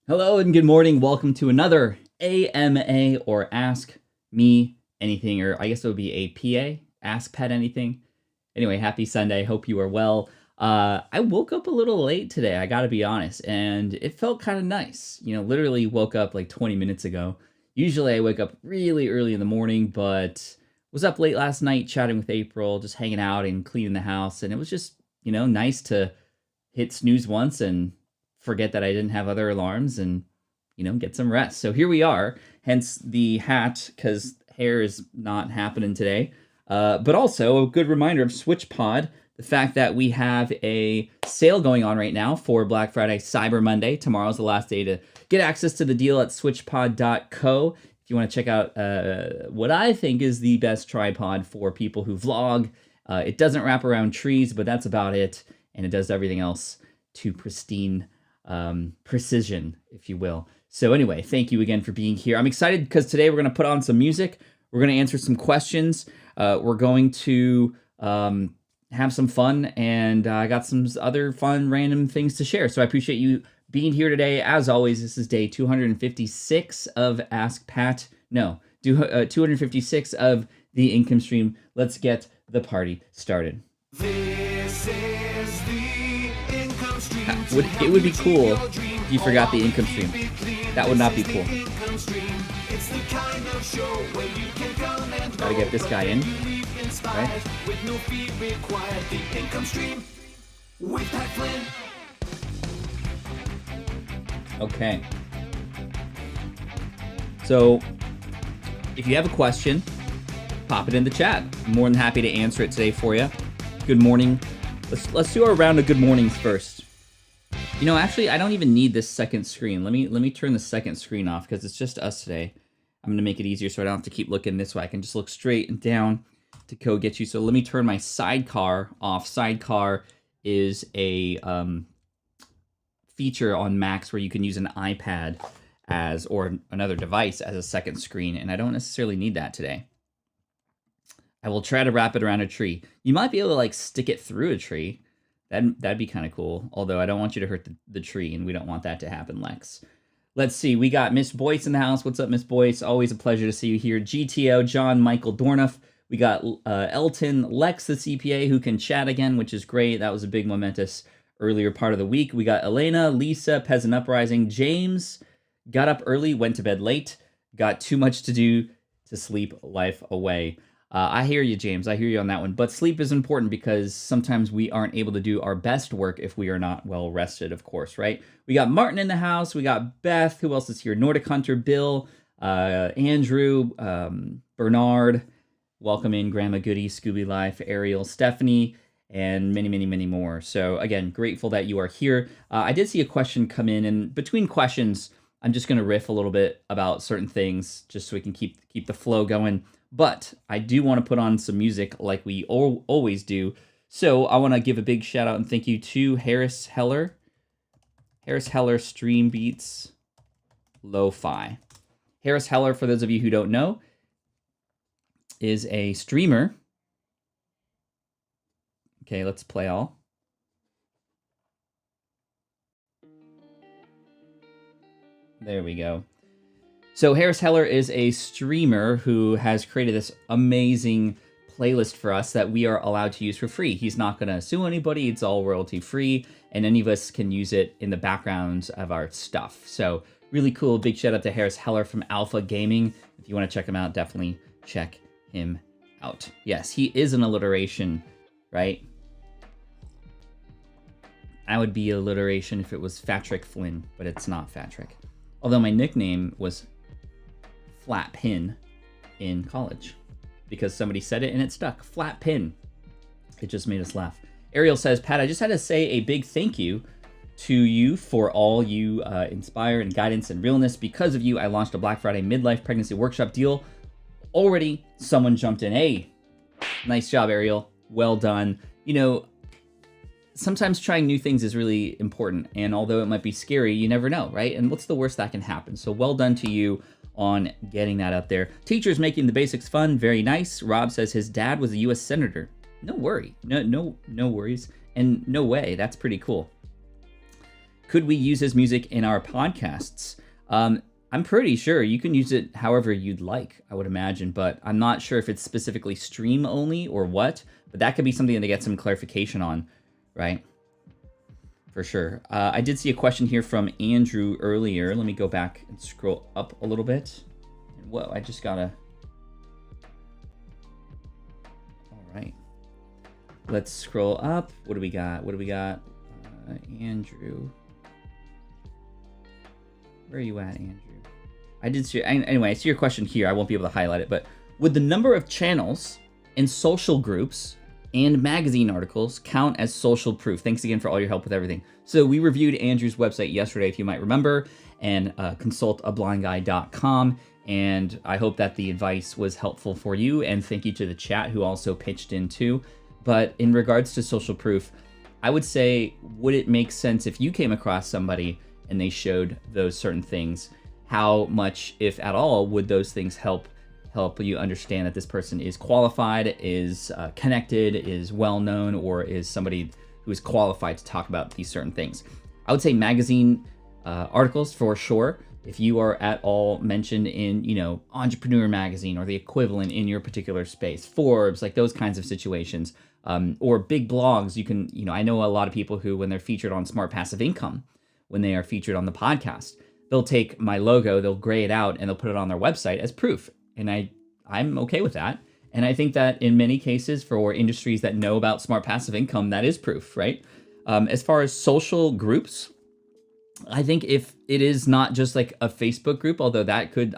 Hello and good morning. Welcome to another AMA or Ask Me Anything, or I guess it would be a PA, Ask Pat Anything. Anyway, happy Sunday. Hope you are well. I woke up a little late today, I gotta be honest, and it felt kind of nice. Literally woke up like 20 minutes ago. Usually I wake up really early in the morning, but was up late last night chatting with April, just hanging out and cleaning the house, and it was just, nice to hit snooze once and forget that I didn't have other alarms and, get some rest. So here we are, hence the hat, because hair is not happening today. But also a good reminder of SwitchPod, the fact that we have a sale going on right now for Black Friday, Cyber Monday. Tomorrow's the last day to get access to the deal at switchpod.co. If you want to check out what I think is the best tripod for people who vlog. It doesn't wrap around trees, but that's about it. And it does everything else to pristine precision, if you will. So anyway, thank you again for being here. I'm excited because today we're going to put on some music. We're going to answer some questions. We're going to have some fun, and I got some other fun random things to share. So I appreciate you being here today. As always, this is day 256 of Ask Pat. No, 256 of the income stream. Let's get the party started. This is the income stream. It would be cool if you forgot the income stream. That would not be cool. Gotta get this guy in. Right? Okay. So, if you have a question, pop it in the chat. I'm more than happy to answer it today for you. Good morning. Let's do our round of good mornings first. Actually, I don't even need this second screen. Let me turn the second screen off because it's just us today. I'm gonna make it easier so I don't have to keep looking this way. I can just look straight and down to go get you. So let me turn my sidecar off. Sidecar is a feature on Macs where you can use an iPad or another device as a second screen, and I don't necessarily need that today. I will try to wrap it around a tree. You might be able to stick it through a tree. That'd be kind of cool. Although I don't want you to hurt the tree, and we don't want that to happen, Lex. Let's see. We got Miss Boyce in the house. What's up, Miss Boyce? Always a pleasure to see you here. GTO, John Michael Dornoff. We got Elton, Lex, the CPA, who can chat again, which is great. That was a big momentous earlier part of the week. We got Elena, Lisa, Peasant Uprising, James. Got up early, went to bed late. Got too much to do to sleep life away. I hear you, James. I hear you on that one. But sleep is important because sometimes we aren't able to do our best work if we are not well rested, of course, right? We got Martin in the house. We got Beth. Who else is here? Nordic Hunter, Bill, Andrew, Bernard. Welcome in, Grandma Goody, Scooby Life, Ariel, Stephanie, and many, many, many more. So again, grateful that you are here. I did see a question come in, and between questions, I'm just going to riff a little bit about certain things just so we can keep the flow going. But I do want to put on some music like we always do. So I want to give a big shout out and thank you to Harris Heller. Harris Heller Stream Beats Lo-Fi. Harris Heller, for those of you who don't know, is a streamer. Okay, let's play all. There we go. So Harris Heller is a streamer who has created this amazing playlist for us that we are allowed to use for free. He's not going to sue anybody. It's all royalty free, and any of us can use it in the background of our stuff. So really cool. Big shout out to Harris Heller from Alpha Gaming. If you want to check him out, definitely check him out. Yes, he is an alliteration, right? I would be alliteration if it was Fatrick Flynn, but it's not Fatrick. Although my nickname was Flat Pin in college because somebody said it and it stuck. Flat Pin. It just made us laugh. Ariel says, Pat, I just had to say a big thank you to you for all you inspire and guidance and realness. Because of you, I launched a Black Friday midlife pregnancy workshop deal. Already someone jumped in. Hey, nice job, Ariel. Well done. Sometimes trying new things is really important. And although it might be scary, you never know, right? And what's the worst that can happen? So well done to you on getting that up there. Teachers making the basics fun. Very nice. Rob says his dad was a U.S. Senator. No worry. No worries. And no way. That's pretty cool. could we use his music in our podcasts? I'm pretty sure you can use it however you'd like, I would imagine, but I'm not sure if it's specifically stream only or what, but that could be something to get some clarification on, right? For sure. I did see a question here from Andrew earlier. Let me go back and scroll up a little bit. Whoa, I just gotta... All right. Let's scroll up. What do we got? Andrew. Where are you at, Andrew? I did see... Anyway, I see your question here. I won't be able to highlight it, but would the number of channels in social groups and magazine articles count as social proof? Thanks again for all your help with everything. So we reviewed Andrew's website yesterday, if you might remember, and consultablindguy.com. And I hope that the advice was helpful for you. And thank you to the chat who also pitched in too. But in regards to social proof, I would say, would it make sense if you came across somebody and they showed those certain things? How much, if at all, would those things help you understand that this person is qualified, is connected, is well-known, or is somebody who is qualified to talk about these certain things? I would say magazine articles for sure. If you are at all mentioned in, Entrepreneur Magazine or the equivalent in your particular space, Forbes, like those kinds of situations, or big blogs, you can, I know a lot of people who, when they're featured on Smart Passive Income, when they are featured on the podcast, they'll take my logo, they'll gray it out, and they'll put it on their website as proof. And I'm okay with that. And I think that in many cases for industries that know about Smart Passive Income, that is proof, right? As far as social groups, I think if it is not just like a Facebook group, although that could,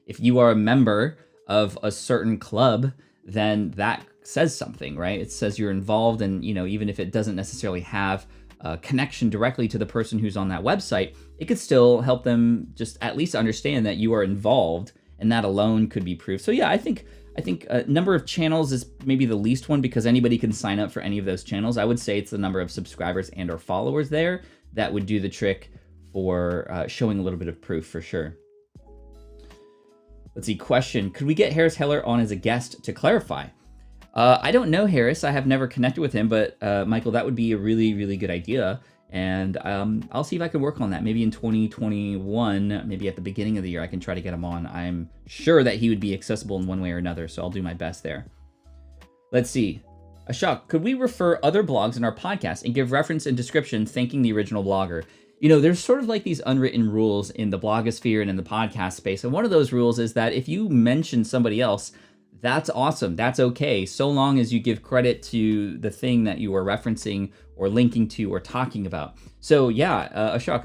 if you are a member of a certain club, then that says something, right? It says you're involved, and, even if it doesn't necessarily have a connection directly to the person who's on that website, it could still help them just at least understand that you are involved, and that alone could be proof. So yeah, I think number of channels is maybe the least one, because anybody can sign up for any of those channels. I would say it's the number of subscribers and or followers there that would do the trick for showing a little bit of proof for sure. Let's see, question. Could we get Harris Heller on as a guest to clarify? I don't know Harris. I have never connected with him, but Michael, that would be a really, really good idea. And I'll see if I can work on that. Maybe in 2021, maybe at the beginning of the year, I can try to get him on. I'm sure that he would be accessible in one way or another, so I'll do my best there. Let's see. Ashok, could we refer other blogs in our podcast and give reference and description thanking the original blogger? There's sort of like these unwritten rules in the blogosphere and in the podcast space. And one of those rules is that if you mention somebody else, that's awesome. That's okay. So long as you give credit to the thing that you are referencing or linking to or talking about. So yeah, Ashok,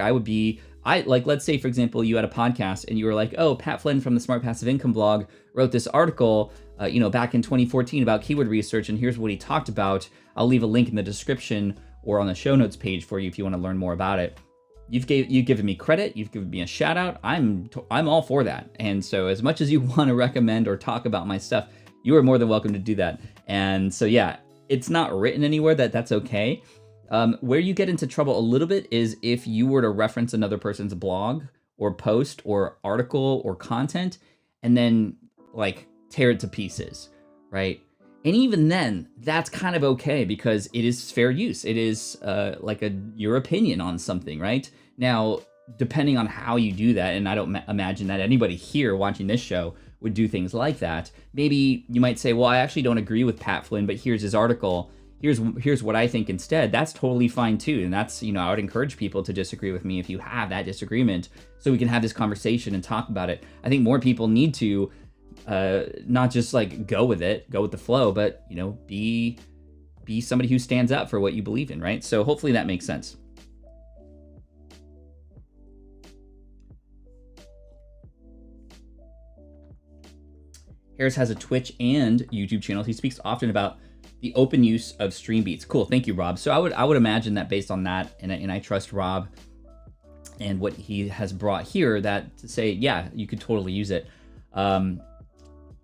let's say, for example, you had a podcast and you were like, oh, Pat Flynn from the Smart Passive Income blog wrote this article, back in 2014 about keyword research, and here's what he talked about. I'll leave a link in the description or on the show notes page for you if you want to learn more about it. You've given me credit. You've given me a shout out. I'm all for that. And so as much as you want to recommend or talk about my stuff, you are more than welcome to do that. And so, yeah, it's not written anywhere that's okay. Where you get into trouble a little bit is if you were to reference another person's blog or post or article or content and then like tear it to pieces, right? And even then, that's kind of okay because it is fair use. It is your opinion on something, right? Now, depending on how you do that, and I don't imagine that anybody here watching this show would do things like that. Maybe you might say, well, I actually don't agree with Pat Flynn, but here's his article. Here's what I think instead. That's totally fine too. And that's, I would encourage people to disagree with me if you have that disagreement so we can have this conversation and talk about it. I think more people need to not just like go with the flow, but be somebody who stands up for what you believe in, right? So hopefully that makes sense. Harris has a Twitch and YouTube channel. He speaks often about the open use of stream beats. Cool, thank you, Rob. So I would imagine that based on that, and I trust Rob and what he has brought here, that to say, yeah, you could totally use it.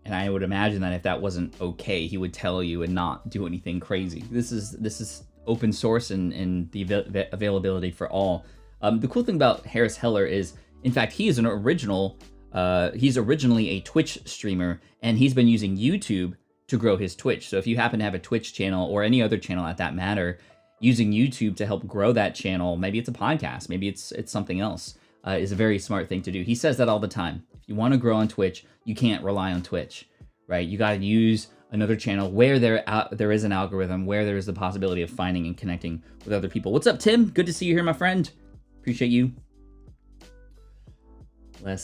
And I would imagine that if that wasn't okay, he would tell you and not do anything crazy. This is open source and the availability for all. The cool thing about Harris Heller is, in fact, he is an original. He's originally a Twitch streamer, and he's been using YouTube to grow his Twitch. So if you happen to have a Twitch channel or any other channel at that matter, using YouTube to help grow that channel, maybe it's a podcast, maybe it's something else, is a very smart thing to do. He says that all the time. If you want to grow on Twitch, you can't rely on Twitch, right? You got to use another channel where there is an algorithm, where there is the possibility of finding and connecting with other people. What's up, Tim? Good to see you here, my friend. Appreciate you. Let's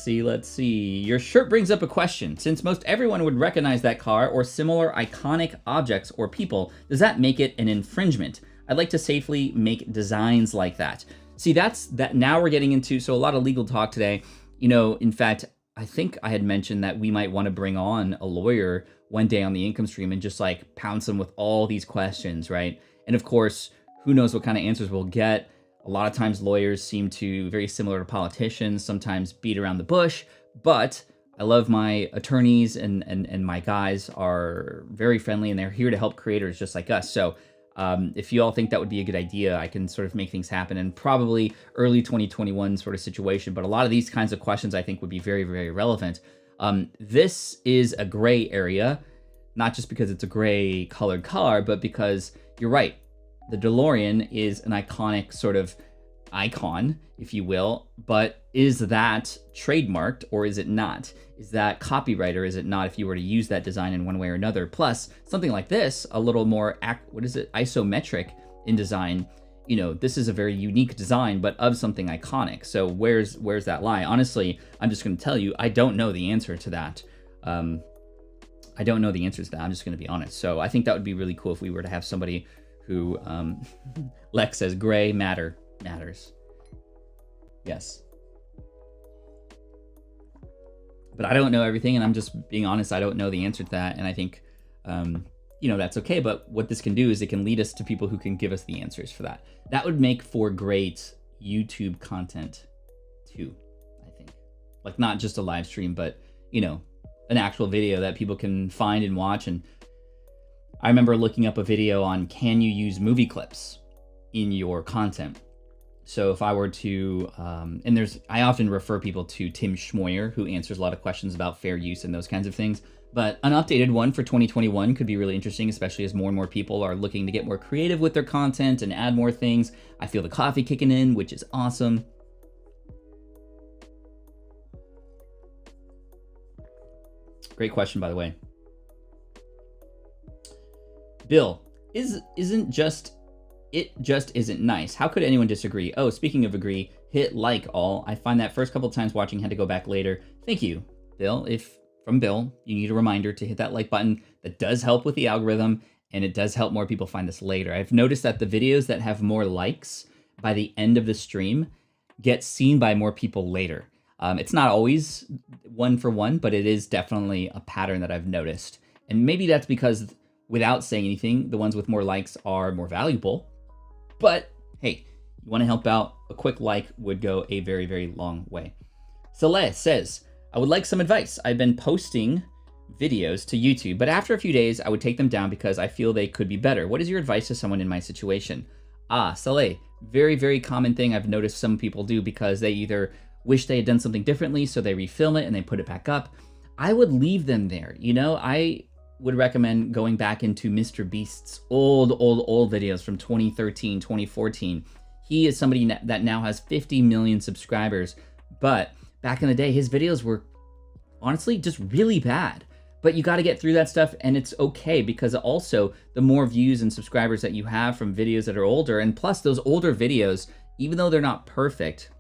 see. Your shirt brings up a question. Since most everyone would recognize that car or similar iconic objects or people, does that make it an infringement? I'd like to safely make designs like that. See, that now we're getting into, so a lot of legal talk today. You know, in fact, I think I had mentioned that we might want to bring on a lawyer one day on the income stream and just like pounce them with all these questions, right? And of course, who knows what kind of answers we'll get. A lot of times lawyers seem to, very similar to politicians, sometimes beat around the bush, but I love my attorneys and my guys are very friendly and they're here to help creators just like us. So if you all think that would be a good idea, I can sort of make things happen, and probably early 2021 sort of situation. But a lot of these kinds of questions I think would be very, very relevant. This is a gray area, not just because it's a gray colored car, but because you're right. The DeLorean is an iconic sort of icon, if you will, but is that trademarked or is it not? Is that copyright or is it not if you were to use that design in one way or another? Plus, something like this, a little more, isometric in design, you know, this is a very unique design, but of something iconic. So where's that lie? Honestly, I'm just going to tell you, I don't know the answer to that. I don't know the answers to that. I'm just going to be honest. So I think that would be really cool if we were to have somebody who, Lex says, gray matters. Yes. But I don't know everything, and I'm just being honest, I don't know the answer to that, and I think, you know, that's okay, but what this can do is it can lead us to people who can give us the answers for that. That would make for great YouTube content, too, I think. Like, not just a live stream, but, you know, an actual video that people can find and watch. And I remember looking up a video on, can you use movie clips in your content? So if I were to, I often refer people to Tim Schmoyer, who answers a lot of questions about fair use and those kinds of things. But an updated one for 2021 could be really interesting, especially as more and more people are looking to get more creative with their content and add more things. I feel the coffee kicking in, which is awesome. Great question, by the way. Bill, it just isn't nice. How could anyone disagree? Oh, speaking of agree, hit like all. I find that first couple times watching had to go back later. Thank you, Bill. From Bill, you need a reminder to hit that like button. That does help with the algorithm, and it does help more people find us later. I've noticed that the videos that have more likes by the end of the stream get seen by more people later. It's not always one for one, but it is definitely a pattern that I've noticed. And maybe that's because without saying anything, the ones with more likes are more valuable. But hey, you want to help out, a quick like would go a very, very long way. Saleh says, I would like some advice. I've been posting videos to YouTube, but after a few days, I would take them down because I feel they could be better. What is your advice to someone in my situation? Saleh, very, very common thing I've noticed some people do because they either wish they had done something differently, so they refilm it and they put it back up. I would leave them there. You know, I would recommend going back into Mr. Beast's old videos from 2013, 2014. He is somebody that now has 50 million subscribers, but back in the day, his videos were honestly just really bad. But you got to get through that stuff, and it's okay because also the more views and subscribers that you have from videos that are older, and plus those older videos, even though they're not perfect,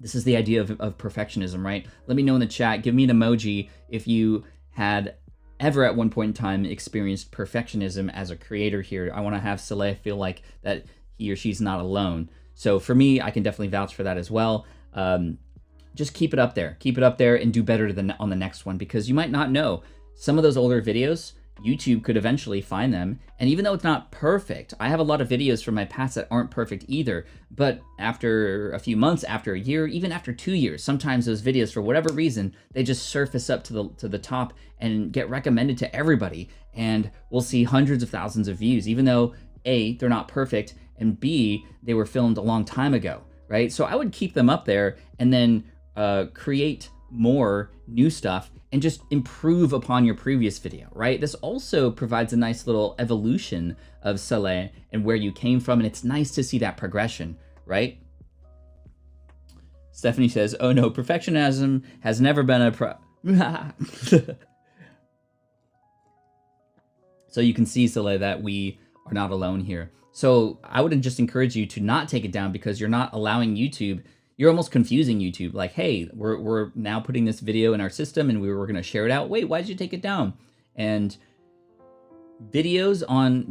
this is the idea of perfectionism, right? Let me know in the chat, give me an emoji if you had ever at one point in time experienced perfectionism as a creator here. I want to have Saleh feel like that he or she's not alone. So for me, I can definitely vouch for that as well. Just keep it up there. Keep it up there and do better on the next one, because you might not know. Some of those older videos, YouTube could eventually find them. And even though it's not perfect, I have a lot of videos from my past that aren't perfect either. But after a few months, after a year, even after 2 years, sometimes those videos, for whatever reason, they just surface up to the top and get recommended to everybody. And we'll see hundreds of thousands of views, even though A, they're not perfect, and B, they were filmed a long time ago, right? So I would keep them up there and then create more new stuff and just improve upon your previous video, right? This also provides a nice little evolution of Saleh and where you came from, and it's nice to see that progression, right? Stephanie says, oh no, perfectionism has never been a So you can see, Saleh, that we are not alone here. So I would just encourage you to not take it down, because you're not allowing YouTube, you're almost confusing YouTube. Like, hey, we're now putting this video in our system and we were going to share it out. Wait, why did you take it down? And video views on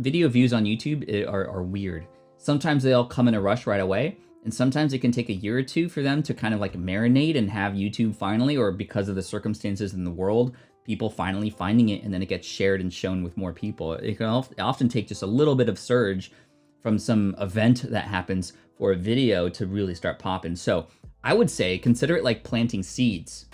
YouTube are weird. Sometimes they all come in a rush right away. And sometimes it can take a year or two for them to kind of like marinate and have YouTube finally, or because of the circumstances in the world, people finally finding it, and then it gets shared and shown with more people. It can often take just a little bit of surge from some event that happens for a video to really start popping. So I would say consider it like planting seeds,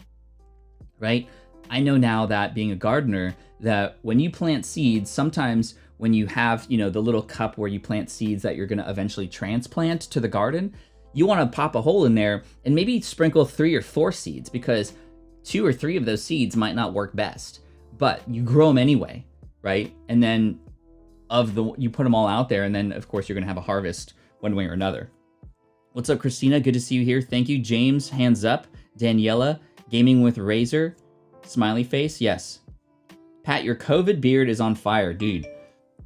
right? I know now that being a gardener, that when you plant seeds, sometimes when you have, the little cup where you plant seeds that you're going to eventually transplant to the garden, you want to pop a hole in there and maybe sprinkle 3 or 4 seeds, because 2 or 3 of those seeds might not work best, but you grow them anyway, right? And then you put them all out there, and then of course you're going to have a harvest one way or another. What's up, Christina? Good to see you here. Thank you. James, hands up. Daniela, gaming with Razor, smiley face. Yes. Pat, your COVID beard is on fire, dude.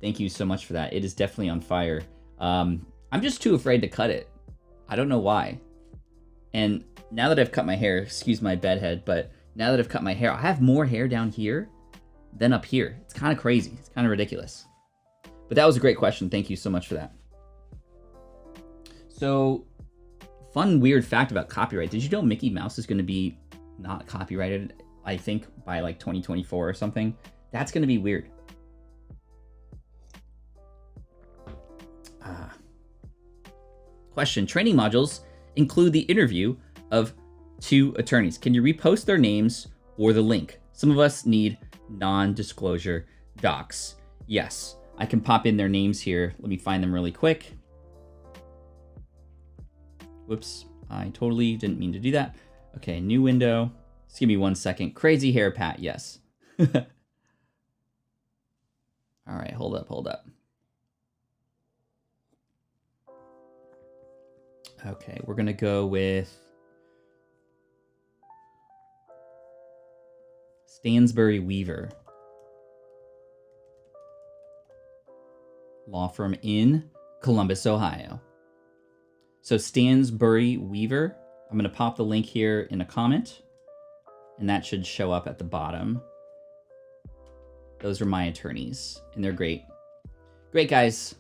Thank you so much for that. It is definitely on fire. I'm just too afraid to cut it. I don't know why. And now that I've cut my hair, excuse my bedhead, but now that I've cut my hair, I have more hair down here than up here. It's kind of crazy. It's kind of ridiculous. But that was a great question. Thank you so much for that. So, fun, weird fact about copyright. Did you know Mickey Mouse is going to be not copyrighted, I think, by like 2024 or something? That's going to be weird. Question, training modules include the interview of 2 attorneys. Can you repost their names or the link? Some of us need non-disclosure docs. Yes, I can pop in their names here. Let me find them really quick. Whoops, I totally didn't mean to do that. Okay, new window. Just give me 1 second. Crazy hair, Pat, yes. All right, hold up. Okay, we're gonna go with Stansbury Weaver. Law firm in Columbus, Ohio. So Stansbury Weaver, I'm gonna pop the link here in a comment, and that should show up at the bottom. Those are my attorneys, and they're great. Great guys.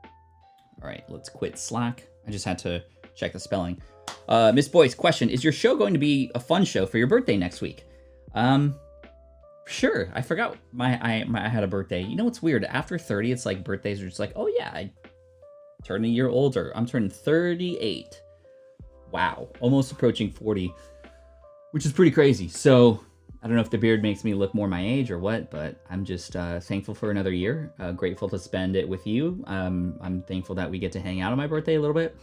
All right, let's quit Slack. I just had to check the spelling. Miss Boyce, question, is your show going to be a fun show for your birthday next week? Sure. I forgot I had a birthday. You know what's weird? After 30, it's like birthdays are just like, oh yeah, I turned a year older. I'm turning 38. Wow. Almost approaching 40, which is pretty crazy. So I don't know if the beard makes me look more my age or what, but I'm just thankful for another year. Grateful to spend it with you. I'm thankful that we get to hang out on my birthday a little bit.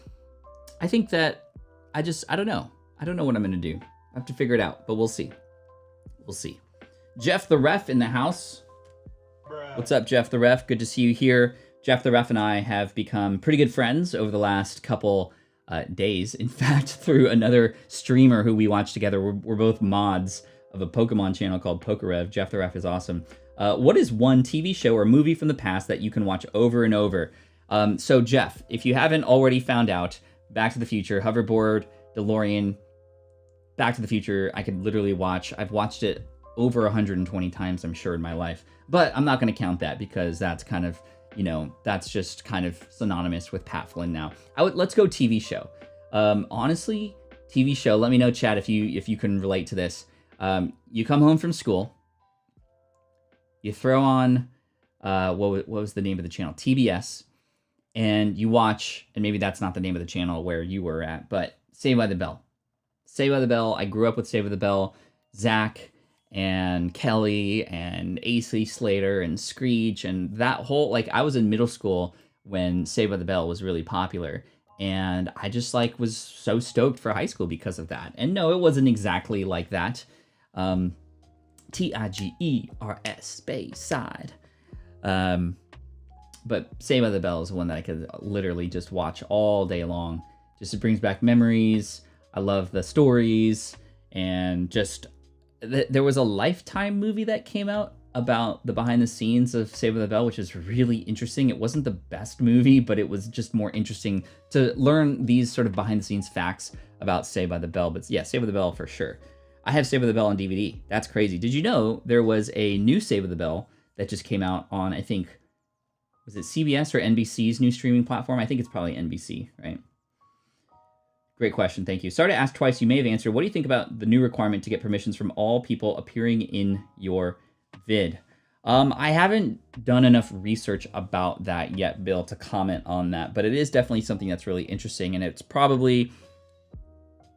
I think that I don't know. I don't know what I'm going to do. I have to figure it out, but we'll see. We'll see. Jeff the Ref in the house. Bruh. What's up, Jeff the Ref? Good to see you here. Jeff the Ref and I have become pretty good friends over the last couple days. In fact, through another streamer who we watch together. We're both mods of a Pokemon channel called Pokerev. Jeff the Ref is awesome. What is one TV show or movie from the past that you can watch over and over? So Jeff, if you haven't already found out, Back to the Future, Hoverboard, DeLorean, Back to the Future, I could literally watch. I've watched it over 120 times, I'm sure, in my life. But I'm not going to count that because that's kind of, that's just kind of synonymous with Pat Flynn now. Let's go TV show. Honestly, TV show, let me know, chat, if you can relate to this. You come home from school, you throw on, what was the name of the channel? TBS, and you watch, and maybe that's not the name of the channel where you were at, but Saved by the Bell. Saved by the Bell, I grew up with Saved by the Bell. Zach and Kelly and AC Slater and Screech and that whole, I was in middle school when Saved by the Bell was really popular. And I just like was so stoked for high school because of that. And no, it wasn't exactly like that. Tigers, space side. But Saved by the Bell is one that I could literally just watch all day long. Just it brings back memories. I love the stories. And just there was a Lifetime movie that came out about the behind the scenes of Saved by the Bell, which is really interesting. It wasn't the best movie, but it was just more interesting to learn these sort of behind the scenes facts about Saved by the Bell. But yeah, Saved by the Bell for sure. I have Saved by the Bell on DVD. That's crazy. Did you know there was a new Saved by the Bell that just came out on, I think, was it CBS or NBC's new streaming platform? I think it's probably NBC, right? Great question. Thank you. Sorry to ask twice. You may have answered. What do you think about the new requirement to get permissions from all people appearing in your vid? I haven't done enough research about that yet, Bill, to comment on that, but it is definitely something that's really interesting, and it's probably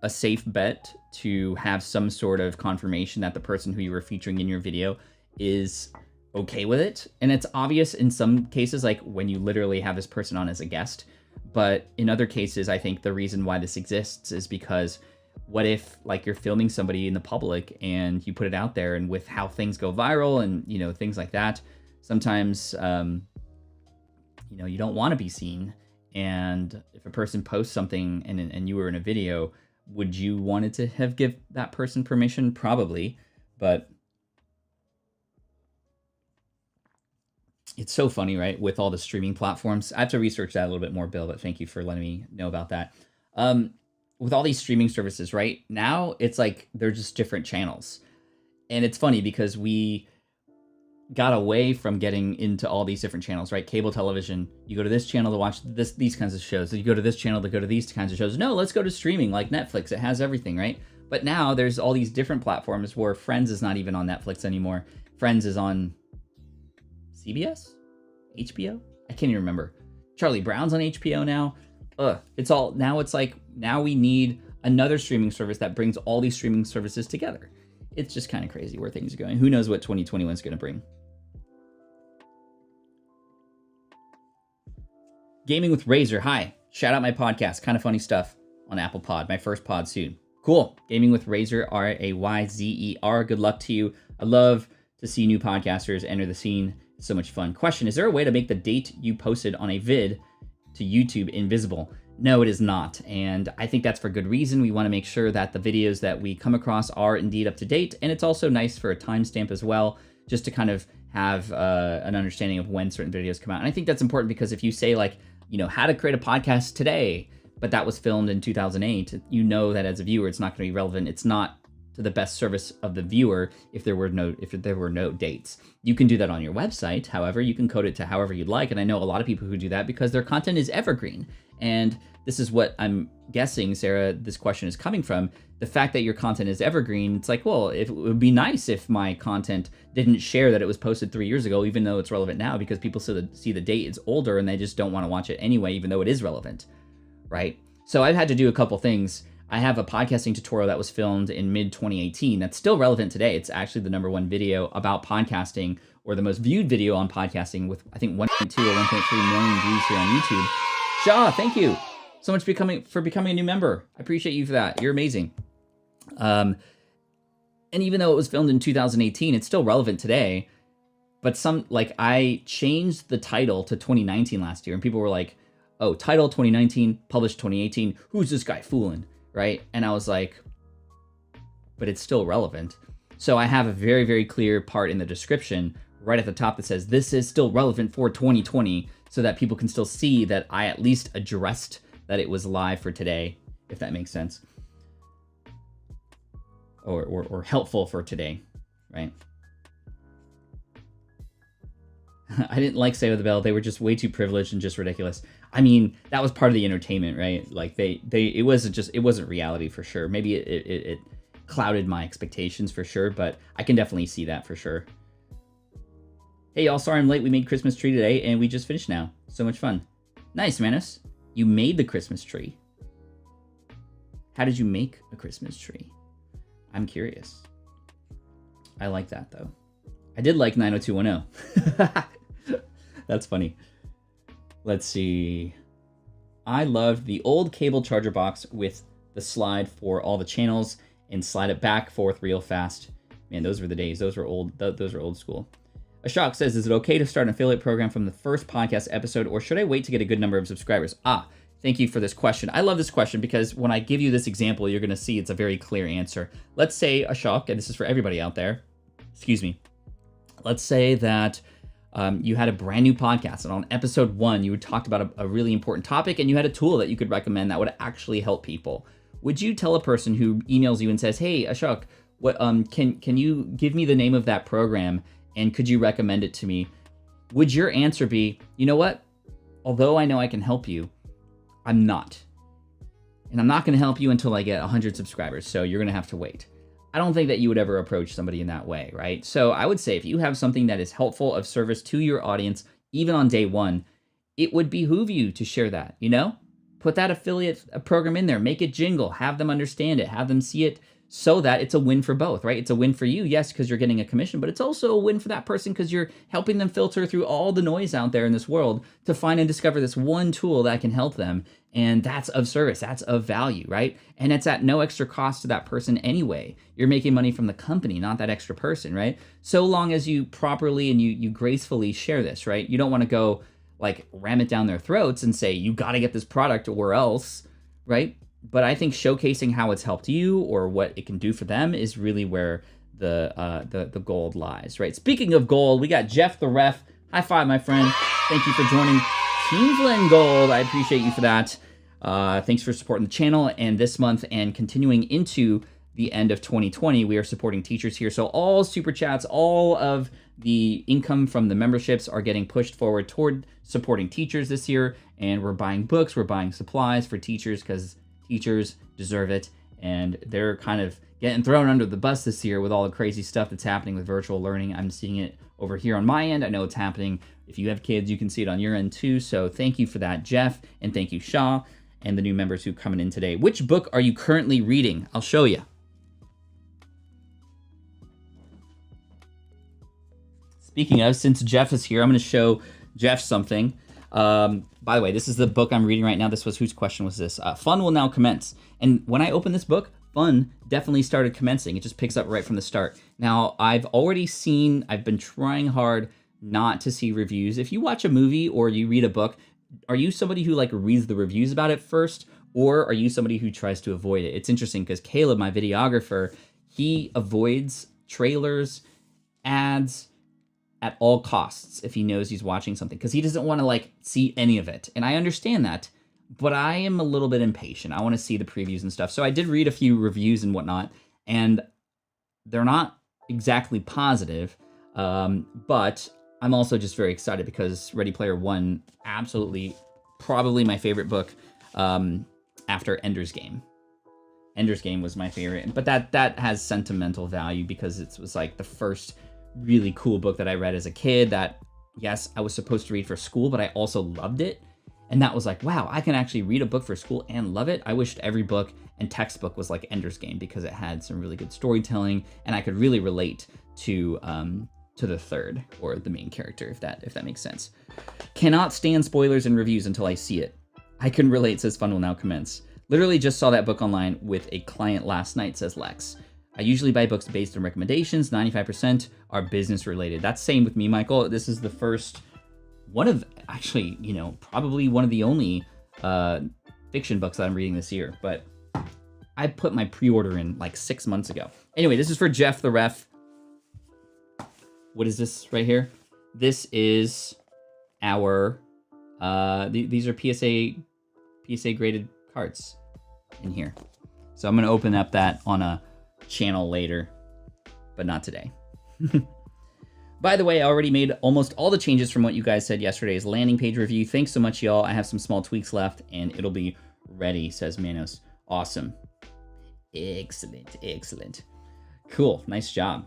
a safe bet to have some sort of confirmation that the person who you were featuring in your video is okay with it. And it's obvious in some cases, like when you literally have this person on as a guest. But in other cases, I think the reason why this exists is because what if like you're filming somebody in the public and you put it out there, and with how things go viral and, you know, things like that, sometimes, you know, you don't want to be seen. And if a person posts something and you were in a video, would you wanted to have give that person permission? Probably, but it's so funny, right? With all the streaming platforms. I have to research that a little bit more, Bill, but thank you for letting me know about that. With all these streaming services, right? Now it's like they're just different channels. And it's funny because we got away from getting into all these different channels, right? Cable television, you go to this channel to watch these kinds of shows. You go to this channel to go to these kinds of shows. No, let's go to streaming like Netflix. It has everything, right? But now there's all these different platforms where Friends is not even on Netflix anymore. Friends is on CBS? HBO? I can't even remember. Charlie Brown's on HBO now. It's all, now it's like, now we need another streaming service that brings all these streaming services together. It's just kind of crazy where things are going. Who knows what 2021 is going to bring. Gaming with Razor. Hi. Shout out my podcast. Kind of funny stuff on Apple Pod. My first pod soon. Cool. Gaming with Razor. Rayzer. Good luck to you. I love to see new podcasters enter the scene. It's so much fun. Question. Is there a way to make the date you posted on a vid to YouTube invisible? No, it is not. And I think that's for good reason. We want to make sure that the videos that we come across are indeed up to date. And it's also nice for a timestamp as well, just to kind of have an understanding of when certain videos come out. And I think that's important because if you say like, you know, how to create a podcast today, but that was filmed in 2008, you know that as a viewer, it's not going to be relevant. It's not to the best service of the viewer if there were no dates. You can do that on your website. However, you can code it to however you'd like. And I know a lot of people who do that because their content is evergreen. And this is what I'm guessing, Sarah, this question is coming from. The fact that your content is evergreen, it's like, well, it would be nice if my content didn't share that it was posted 3 years ago, even though it's relevant now, because people see the date is older and they just don't want to watch it anyway, even though it is relevant, right? So I've had to do a couple things. I have a podcasting tutorial that was filmed in mid-2018 that's still relevant today. It's actually the #1 video about podcasting, or the most viewed video on podcasting, with I think 1.2 or 1.3 million views here on YouTube. Shaw, thank you so much for becoming a new member. I appreciate you for that. You're amazing. And even though it was filmed in 2018, it's still relevant today. But I changed the title to 2019 last year, and people were like, oh, title 2019, published 2018. Who's this guy fooling? Right? And I was like, but it's still relevant. So I have a very, very clear part in the description right at the top that says this is still relevant for 2020, so that people can still see that I at least addressed that it was live for today, if that makes sense. Or helpful for today, right? I didn't like Saved by the Bell. They were just way too privileged and just ridiculous. I mean, that was part of the entertainment, right? Like it wasn't reality for sure. Maybe it clouded my expectations for sure, but I can definitely see that for sure. Hey y'all, sorry I'm late. We made Christmas tree today and we just finished now. So much fun. Nice, Manus. You made the Christmas tree. How did you make a Christmas tree? I'm curious. I like that though. I did like 90210. That's funny. Let's see. I loved the old cable charger box with the slide for all the channels and slide it back, forth real fast. Man, those were the days. Those were old. Those are old school. Ashok says, is it okay to start an affiliate program from the first podcast episode, or should I wait to get a good number of subscribers? Thank you for this question. I love this question because when I give you this example, you're going to see it's a very clear answer. Let's say, Ashok, and this is for everybody out there, excuse me. Let's say that you had a brand new podcast, and on episode 1, you talked about a really important topic, and you had a tool that you could recommend that would actually help people. Would you tell a person who emails you and says, hey, Ashok, what can you give me the name of that program, and could you recommend it to me? Would your answer be, you know what? Although I know I can help you, I'm not. And I'm not going to help you until I get 100 subscribers, so you're going to have to wait. I don't think that you would ever approach somebody in that way, right? So I would say if you have something that is helpful, of service to your audience, even on day 1, it would behoove you to share that, you know? Put that affiliate program in there, make it jingle, have them understand it, have them see it, so that it's a win for both, right? It's a win for you, yes, because you're getting a commission, but it's also a win for that person because you're helping them filter through all the noise out there in this world to find and discover this one tool that can help them. And that's of service, that's of value, right? And it's at no extra cost to that person anyway. You're making money from the company, not that extra person, right? So long as you properly and you gracefully share this, right? You don't want to go like ram it down their throats and say, you got to get this product or else, right? But I think showcasing how it's helped you or what it can do for them is really where the gold lies, right? Speaking of gold, we got Jeff the Ref. High five, my friend. Thank you for joining Team Flynn Gold. I appreciate you for that. Thanks for supporting the channel. And this month and continuing into the end of 2020, we are supporting teachers here. So all super chats, all of the income from the memberships are getting pushed forward toward supporting teachers this year. And we're buying books, we're buying supplies for teachers because teachers deserve it, and they're kind of getting thrown under the bus this year with all the crazy stuff that's happening with virtual learning. I'm seeing it over here on my end. I know it's happening. If you have kids, you can see it on your end too. So thank you for that, Jeff, and thank you, Shaw, and the new members who are coming in today. Which book are you currently reading? I'll show you. Speaking of, since Jeff is here, I'm going to show Jeff something. By the way, this is the book I'm reading right now. This was, whose question was this? Fun will now commence. And when I opened this book, fun definitely started commencing. It just picks up right from the start. Now, I've been trying hard not to see reviews. If you watch a movie or you read a book, are you somebody who like reads the reviews about it first? Or are you somebody who tries to avoid it? It's interesting because Caleb, my videographer, he avoids trailers, ads, at all costs if he knows he's watching something, because he doesn't want to like see any of it. And I understand that, but I am a little bit impatient. I want to see the previews and stuff. So I did read a few reviews and whatnot, and they're not exactly positive, but I'm also just very excited because Ready Player One, absolutely, probably my favorite book after Ender's Game. Ender's Game was my favorite, but that has sentimental value because it was like the first really cool book that I read as a kid that, yes, I was supposed to read for school, but I also loved it. And that was like, wow, I can actually read a book for school and love it. I wished every book and textbook was like Ender's Game because it had some really good storytelling and I could really relate to the third or the main character, if that makes sense. Cannot stand spoilers and reviews until I see it. I can relate, says Fun will now commence. Literally just saw that book online with a client last night, says Lex. I usually buy books based on recommendations. 95% are business related. That's same with me, Michael. This is the first one of, actually, probably one of the only fiction books that I'm reading this year. But I put my pre-order in like 6 months ago. Anyway, this is for Jeff the Ref. What is this right here? This is our, these are PSA graded cards in here. So I'm going to open up that on a channel later, but not today. By the way, I already made almost all the changes from what you guys said yesterday's landing page review. Thanks so much, y'all. I have some small tweaks left and it'll be ready, says Manos. Awesome. Excellent. Cool. Nice job.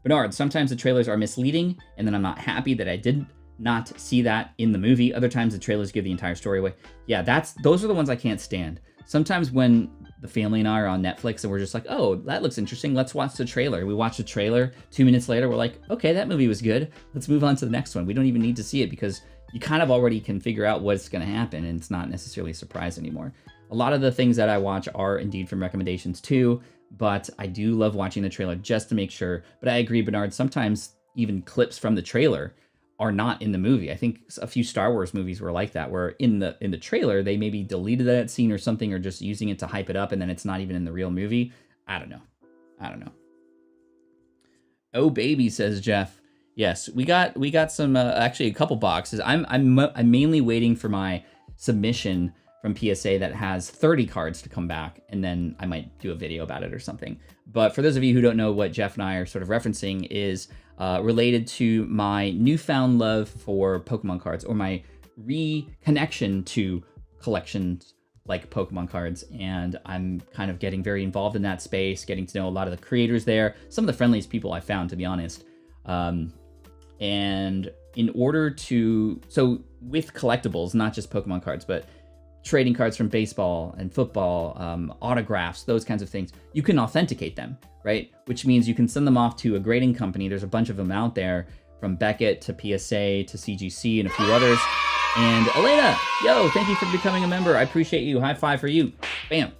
Bernard, sometimes the trailers are misleading and then I'm not happy that I did not see that in the movie. Other times the trailers give the entire story away. Yeah, those are the ones I can't stand. Sometimes when the family and I are on Netflix and we're just like, oh, that looks interesting. Let's watch the trailer. We watch the trailer. 2 minutes later, we're like, okay, that movie was good. Let's move on to the next one. We don't even need to see it because you kind of already can figure out what's going to happen, and it's not necessarily a surprise anymore. A lot of the things that I watch are indeed from recommendations too, but I do love watching the trailer just to make sure. But I agree, Bernard, sometimes even clips from the trailer are not in the movie. I think a few Star Wars movies were like that, where in the trailer, they maybe deleted that scene or something, or just using it to hype it up, and then it's not even in the real movie. I don't know. Oh, baby, says Jeff. Yes, we got some, actually a couple boxes. I'm mainly waiting for my submission from PSA that has 30 cards to come back, and then I might do a video about it or something. But for those of you who don't know, what Jeff and I are sort of referencing is related to my newfound love for Pokemon cards, or my reconnection to collections like Pokemon cards. And I'm kind of getting very involved in that space, getting to know a lot of the creators there, some of the friendliest people I found, to be honest. And in order to, so with collectibles, not just Pokemon cards, but trading cards from baseball and football, autographs, those kinds of things, you can authenticate them, right? Which means you can send them off to a grading company. There's a bunch of them out there, from Beckett to PSA to CGC and a few others. And Elena, yo, thank you for becoming a member. I appreciate you. High five for you. Bam.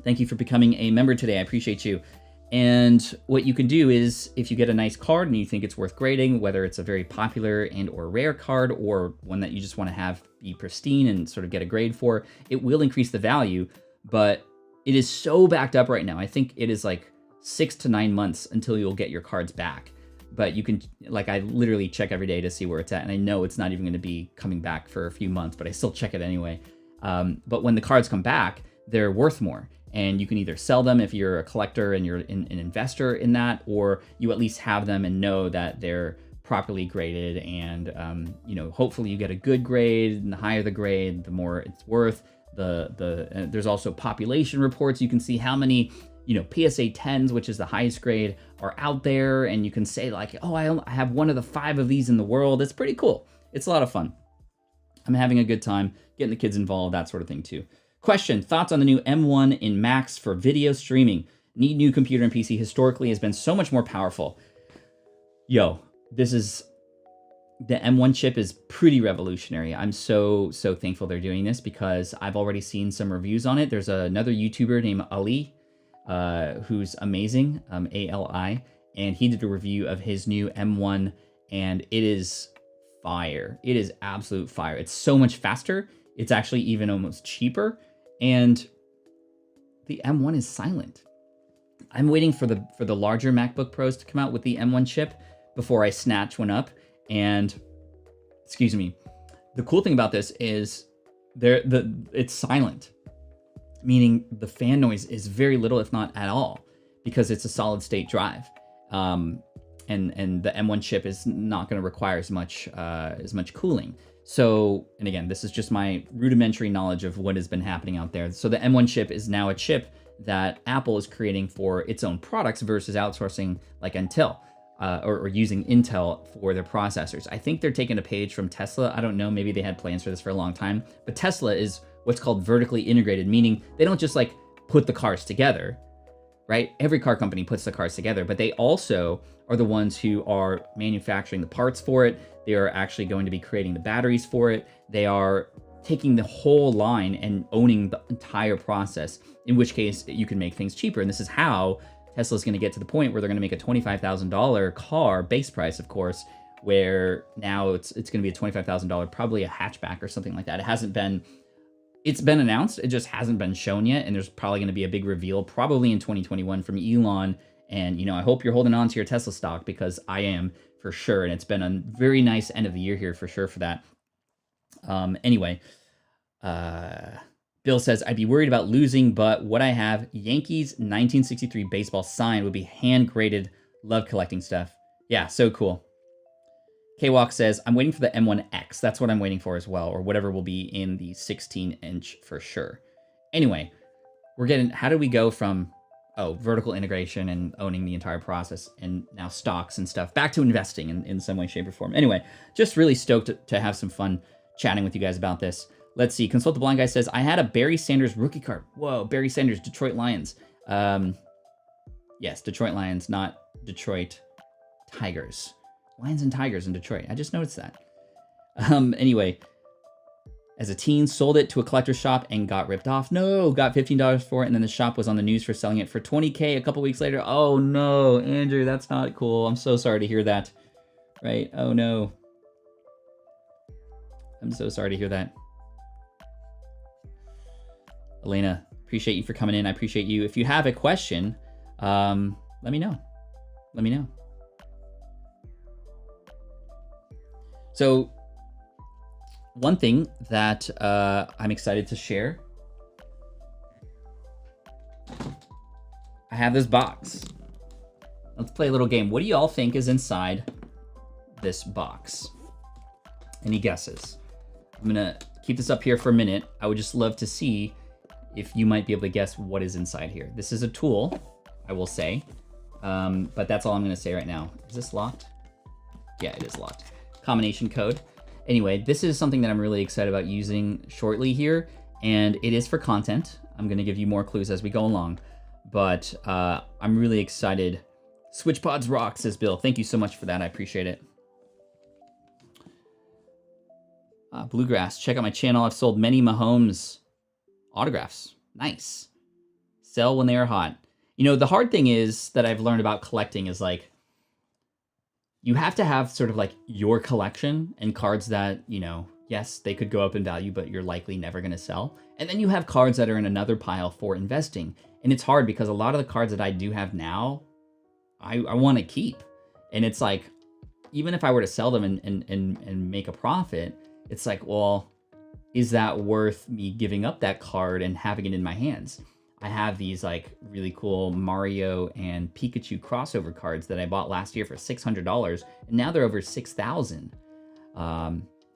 Thank you for becoming a member today. I appreciate you. And what you can do is, if you get a nice card and you think it's worth grading, whether it's a very popular and or rare card, or one that you just want to have be pristine and sort of get a grade for, it will increase the value. But it is so backed up right now. I think it is like 6 to 9 months until you'll get your cards back. But you can, like, I literally check every day to see where it's at, and I know it's not even going to be coming back for a few months, but I still check it anyway. But when the cards come back, they're worth more. And you can either sell them if you're a collector and you're an investor in that, or you at least have them and know that they're properly graded. And, you know, hopefully you get a good grade, and the higher the grade, the more it's worth. There's also population reports. You can see how many, you know, PSA 10s, which is the highest grade, are out there. And you can say like, oh, I have one of the 5 of these in the world. It's pretty cool. It's a lot of fun. I'm having a good time getting the kids involved, that sort of thing too. Question, thoughts on the new M1 in Max for video streaming? Need new computer and PC historically has been so much more powerful. Yo, the M1 chip is pretty revolutionary. I'm so thankful they're doing this, because I've already seen some reviews on it. There's another YouTuber named Ali, who's amazing, ALI, and he did a review of his new M1, and it is fire. It is absolute fire. It's so much faster. It's actually even almost cheaper. And the M1 is silent. I'm waiting for the larger MacBook Pros to come out with the M1 chip before I snatch one up. And excuse me, the cool thing about this is it's silent, meaning the fan noise is very little, if not at all, because it's a solid state drive. And the M1 chip is not going to require as much cooling. So, and again, this is just my rudimentary knowledge of what has been happening out there. So the M1 chip is now a chip that Apple is creating for its own products versus outsourcing like Intel, or using Intel for their processors. I think they're taking a page from Tesla. I don't know, maybe they had plans for this for a long time, but Tesla is what's called vertically integrated, meaning they don't just like put the cars together, right? Every car company puts the cars together, but they also are the ones who are manufacturing the parts for it. They are actually going to be creating the batteries for it. They are taking the whole line and owning the entire process, in which case you can make things cheaper. And this is how Tesla's going to get to the point where they're going to make a $25,000 car, base price, of course, where now it's going to be a $25,000, probably a hatchback or something like that. It's been announced, it just hasn't been shown yet, and there's probably going to be a big reveal, probably in 2021 from Elon. And, you know, I hope you're holding on to your Tesla stock, because I am for sure, and it's been a very nice end of the year here for sure for that. Anyway, Bill says, I'd be worried about losing, but what I have, Yankees 1963 baseball sign, would be hand-graded. Love collecting stuff. Yeah, so cool. K-Walk says, I'm waiting for the M1X. That's what I'm waiting for as well, or whatever will be in the 16-inch for sure. Anyway, how do we go from, vertical integration and owning the entire process, and now stocks and stuff, back to investing in some way, shape, or form. Anyway, just really stoked to have some fun chatting with you guys about this. Let's see. Consult the Blind Guy says, I had a Barry Sanders rookie card. Whoa, Barry Sanders, Detroit Lions. Yes, Detroit Lions, not Detroit Tigers. Lions and Tigers in Detroit. I just noticed that. Anyway, as a teen, sold it to a collector shop and got ripped off. No, got $15 for it, and then the shop was on the news for selling it for $20K a couple weeks later. Oh no, Andrew, that's not cool. I'm so sorry to hear that. Right? Oh no. I'm so sorry to hear that. Elena, appreciate you for coming in. I appreciate you. If you have a question, let me know. Let me know. So, one thing that I'm excited to share, I have this box. Let's play a little game. What do you all think is inside this box? Any guesses? I'm gonna keep this up here for a minute. I would just love to see if you might be able to guess what is inside here. This is a tool, I will say, but that's all I'm gonna say right now. Is this locked? Yeah, it is locked. Combination code. Anyway, this is something that I'm really excited about using shortly here, and it is for content. I'm gonna give you more clues as we go along, but I'm really excited. Switch Pods rock, says Bill. Thank you so much for that, I appreciate it. Bluegrass, check out my channel. I've sold many Mahomes autographs. Nice. Sell when they are hot. You know, the hard thing is that I've learned about collecting is like, you have to have sort of like your collection and cards that, you know, yes, they could go up in value, but you're likely never going to sell. And then you have cards that are in another pile for investing. And it's hard because a lot of the cards that I do have now, I want to keep. And it's like, even if I were to sell them and make a profit, it's like, well, is that worth me giving up that card and having it in my hands? I have these like really cool Mario and Pikachu crossover cards that I bought last year for $600, and now they're over $6,000.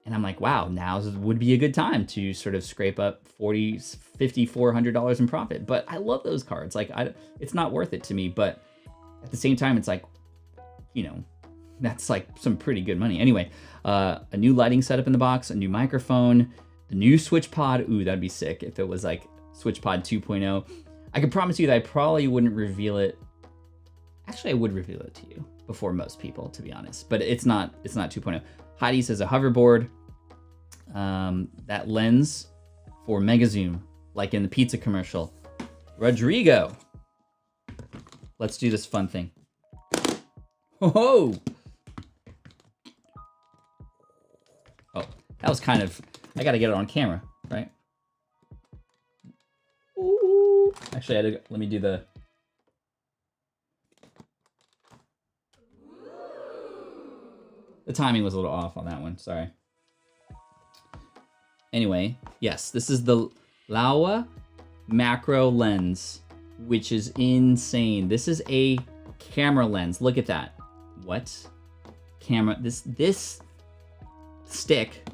And I'm like, wow, now would be a good time to sort of scrape up $40, $50, $400 in profit. But I love those cards. Like, it's not worth it to me. But at the same time, it's like, you know, that's like some pretty good money. Anyway, a new lighting setup in the box, a new microphone, the new Switch Pod. Ooh, that'd be sick if it was like Switch Pod 2.0. I can promise you that I probably wouldn't reveal it. Actually, I would reveal it to you before most people, to be honest. But it's not 2.0. Heidi says a hoverboard. That lens for mega zoom, like in the pizza commercial. Rodrigo, let's do this fun thing. Oh, that was kind of, I gotta get it on camera, right? Ooh. Actually, let me do the. The timing was a little off on that one, sorry. Anyway, yes, this is the Laowa macro lens, which is insane. This is a camera lens. Look at that. What? Camera, this stick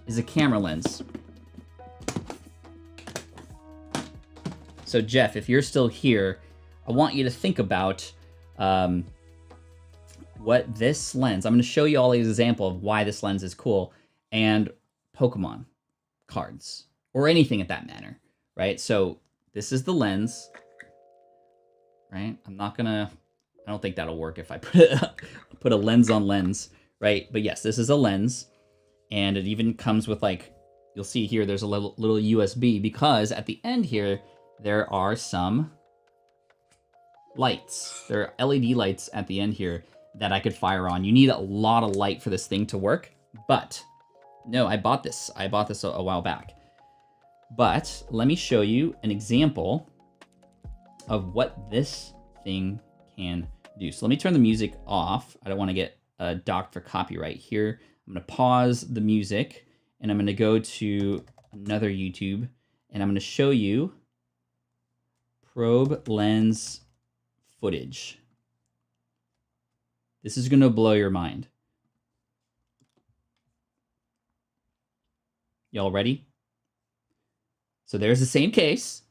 is a camera lens. So Jeff, if you're still here, I want you to think about what this lens, I'm going to show you all an example of why this lens is cool, and Pokemon cards, or anything at that matter, right? So this is the lens, right? I don't think that'll work if I put a lens on lens, right? But yes, this is a lens, and it even comes with, like, you'll see here, there's a little USB, because at the end here, there are some lights. There are LED lights at the end here that I could fire on. You need a lot of light for this thing to work, but no, I bought this a while back. But let me show you an example of what this thing can do. So let me turn the music off. I don't want to get docked for copyright here. I'm going to pause the music, and I'm going to go to another YouTube, and I'm going to show you probe lens footage. This is going to blow your mind. Y'all ready? So there's the same case.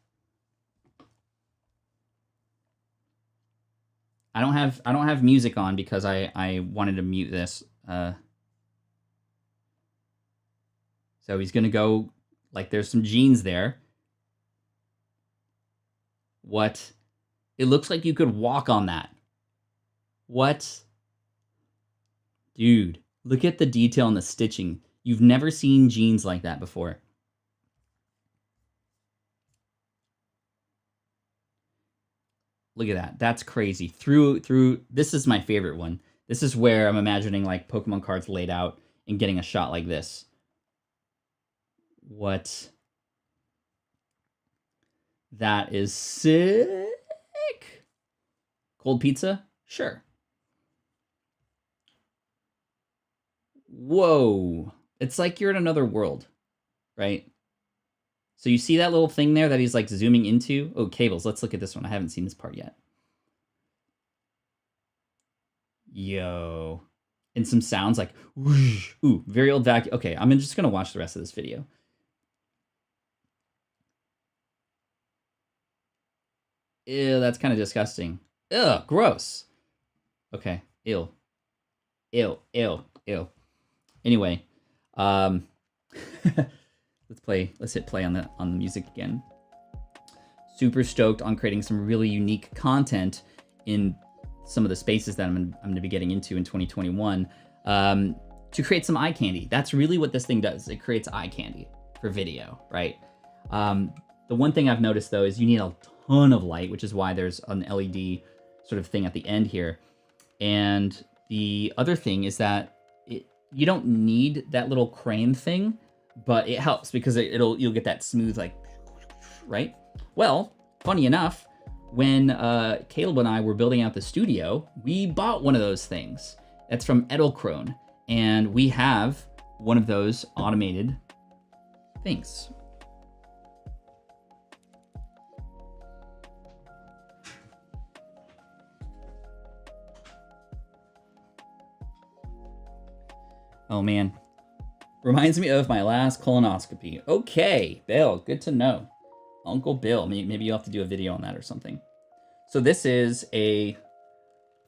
I don't have music on because I wanted to mute this. So he's going to go, like there's some jeans there. What? It looks like you could walk on that. What? Dude, look at the detail and the stitching. You've never seen jeans like that before. Look at that. That's crazy. Through this is my favorite one. This is where I'm imagining like Pokemon cards laid out and getting a shot like this. What? That is sick. Cold pizza? Sure. Whoa. It's like you're in another world, right? So you see that little thing there that he's like zooming into? Oh, cables. Let's look at this one. I haven't seen this part yet. Yo. And some sounds like, whoosh. Ooh, very old vacuum. Okay, I'm just going to watch the rest of this video. Ew, that's kind of disgusting. Ugh, gross. Okay, ew. Ew, ew, ew. Anyway, let's hit play on the music again. Super stoked on creating some really unique content in some of the spaces that I'm going to be getting into in 2021 to create some eye candy. That's really what this thing does. It creates eye candy for video, right? The one thing I've noticed though is you need a ton of light, which is why there's an LED sort of thing at the end here. And the other thing is that you don't need that little crane thing, but it helps because you'll get that smooth, like, right? Well, funny enough, when Caleb and I were building out the studio, we bought one of those things. That's from Edelkrone, and we have one of those automated things. Oh man, reminds me of my last colonoscopy. Okay, Bill, good to know. Uncle Bill, maybe you'll have to do a video on that or something. So this is a